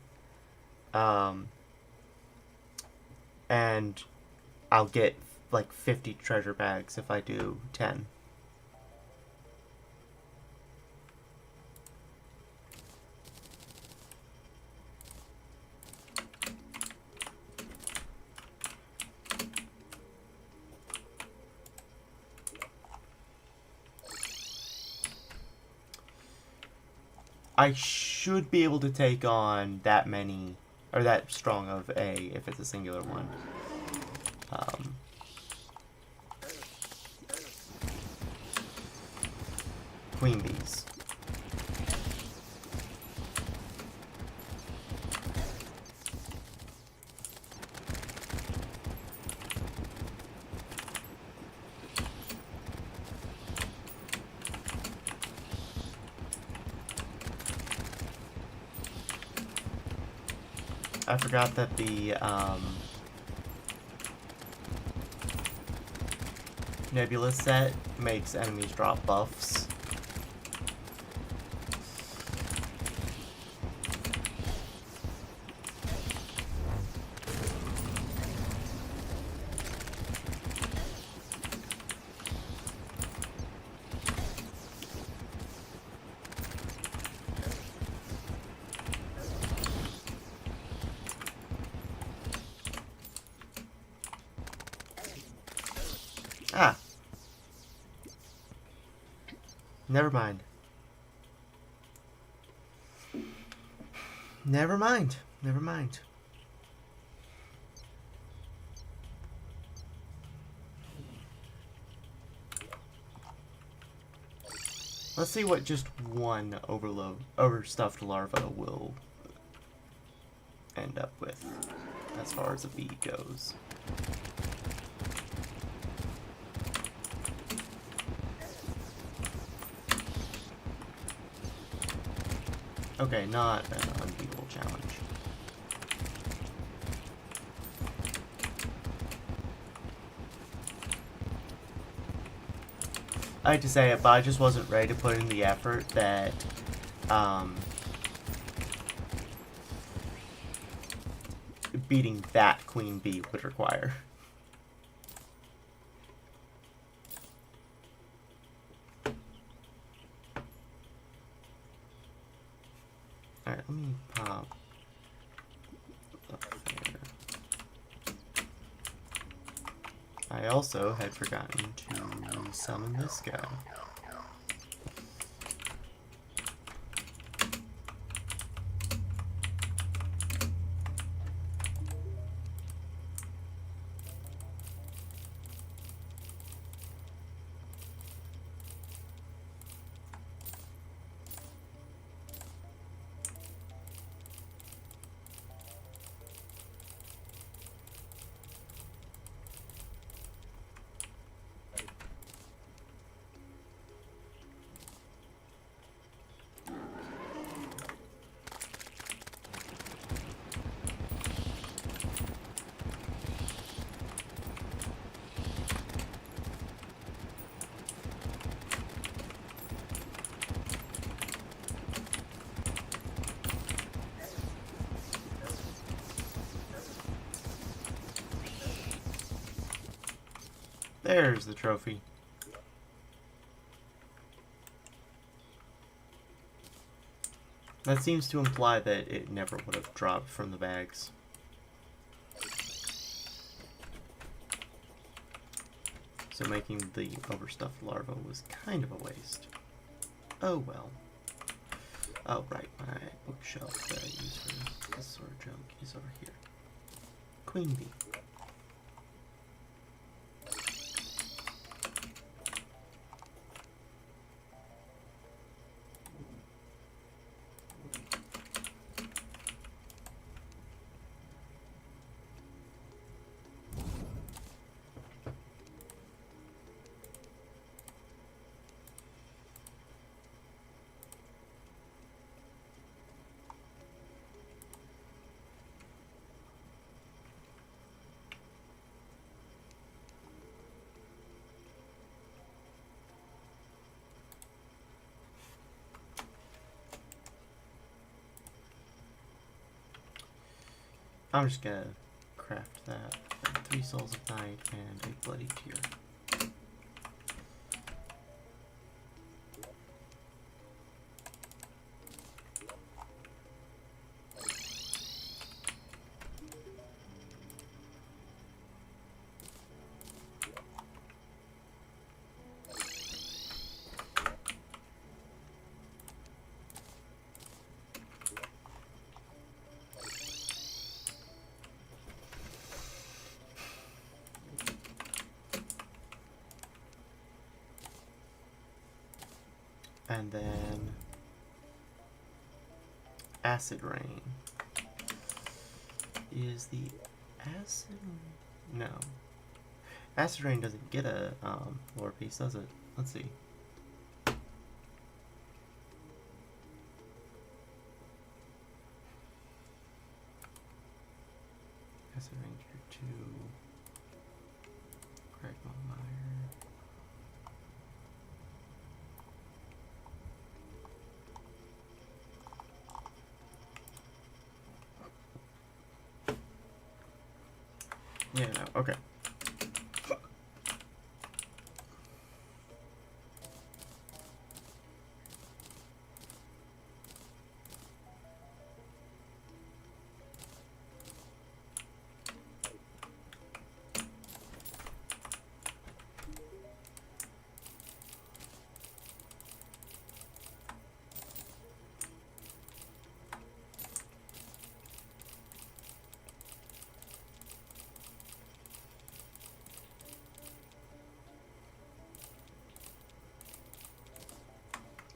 and I'll get like 50 treasure bags if I do 10. I should be able to take on that many, or that strong of a, if it's a singular one. Queen bees. I forgot that the Nebula set makes enemies drop buffs. Ah. Never mind. Never mind. Never mind. Let's see what just one overstuffed larva will end up with as far as a bee goes. Okay, not an unbeatable challenge. I hate to say it, but I just wasn't ready to put in the effort that, beating that queen bee would require. Alright, let me pop up there. I also had forgotten to summon this guy. There's the trophy. That seems to imply that it never would have dropped from the bags. So making the overstuffed larva was kind of a waste. Oh well. Oh right, my bookshelf that I use for this sort of junk is over here. Queen bee. I'm just gonna craft that. 3 souls of night and a bloody tear. And then acid rain. Is the acid? No. Acid rain doesn't get a lore piece, does it? Let's see. Acid rain tier 2. Craig Meyer. Yeah, no, okay.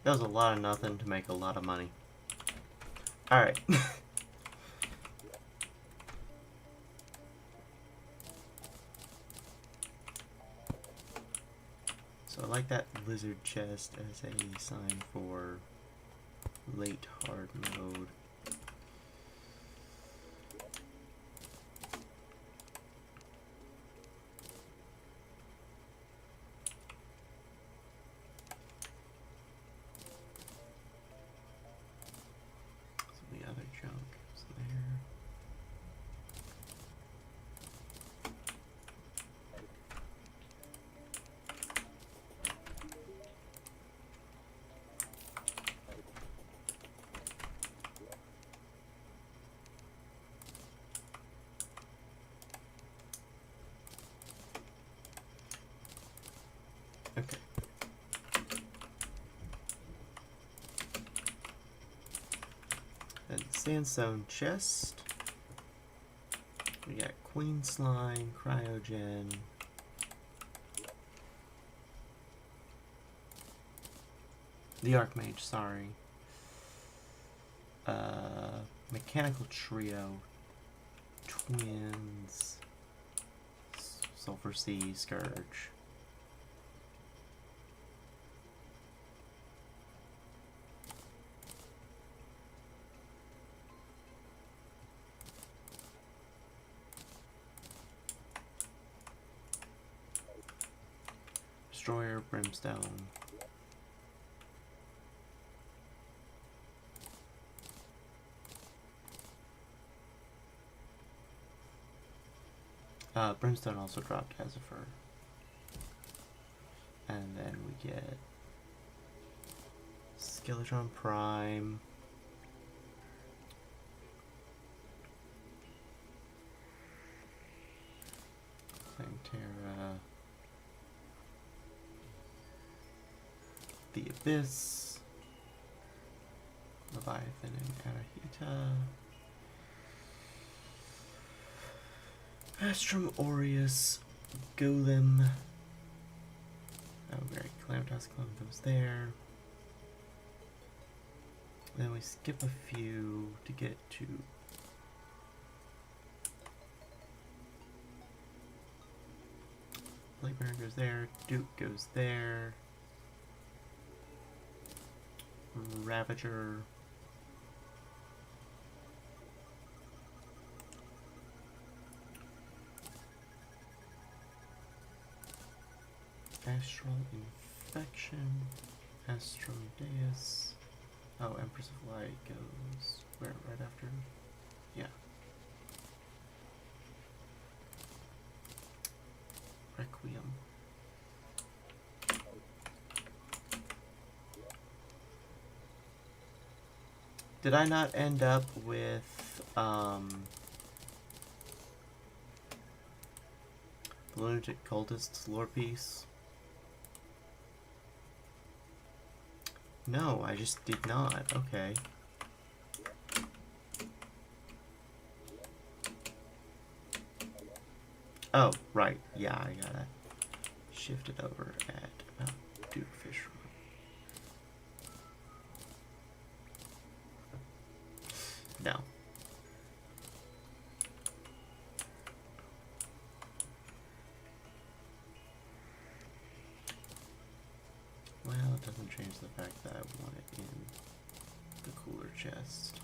That was a lot of nothing to make a lot of money. Alright. So I like that lizard chest as a sign for late hard mode. sandstone chest. We got queen slime, cryogen. The Archmage, sorry. Mechanical trio. Twins. Sulfur Sea, Scourge. Destroyer, Brimstone. Brimstone also dropped as a fur. And then we get Skeletron Prime. Terra. The Abyss. Leviathan and Anahita. Astrum Aureus, Golem. Oh, great. Calamitas clone goes there. Then we skip a few to get to Blakeburn goes there. Duke goes there. Ravager. Astral Infection, Astrodeus. Oh, Empress of Light goes where? Right after? Yeah. Requiem. Did I not end up with the Lunatic Cultist's lore piece? No, I just did not. Okay. Oh, right. Yeah, I gotta shift it over at Duke Fish Run. No. Well, it doesn't change the fact that I want it in the cooler chest.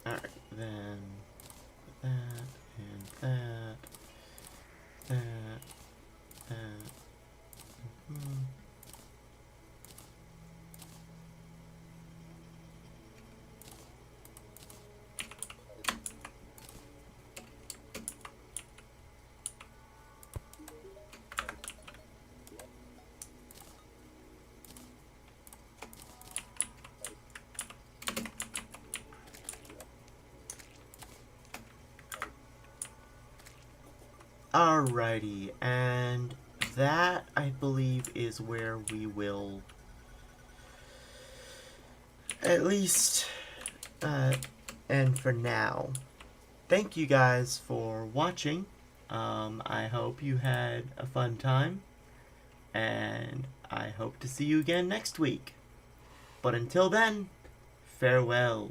Alright, then that, and that, that. Alrighty, and that, I believe, is where we will at least end for now. Thank you guys for watching. I hope you had a fun time, and I hope to see you again next week. But until then, farewell.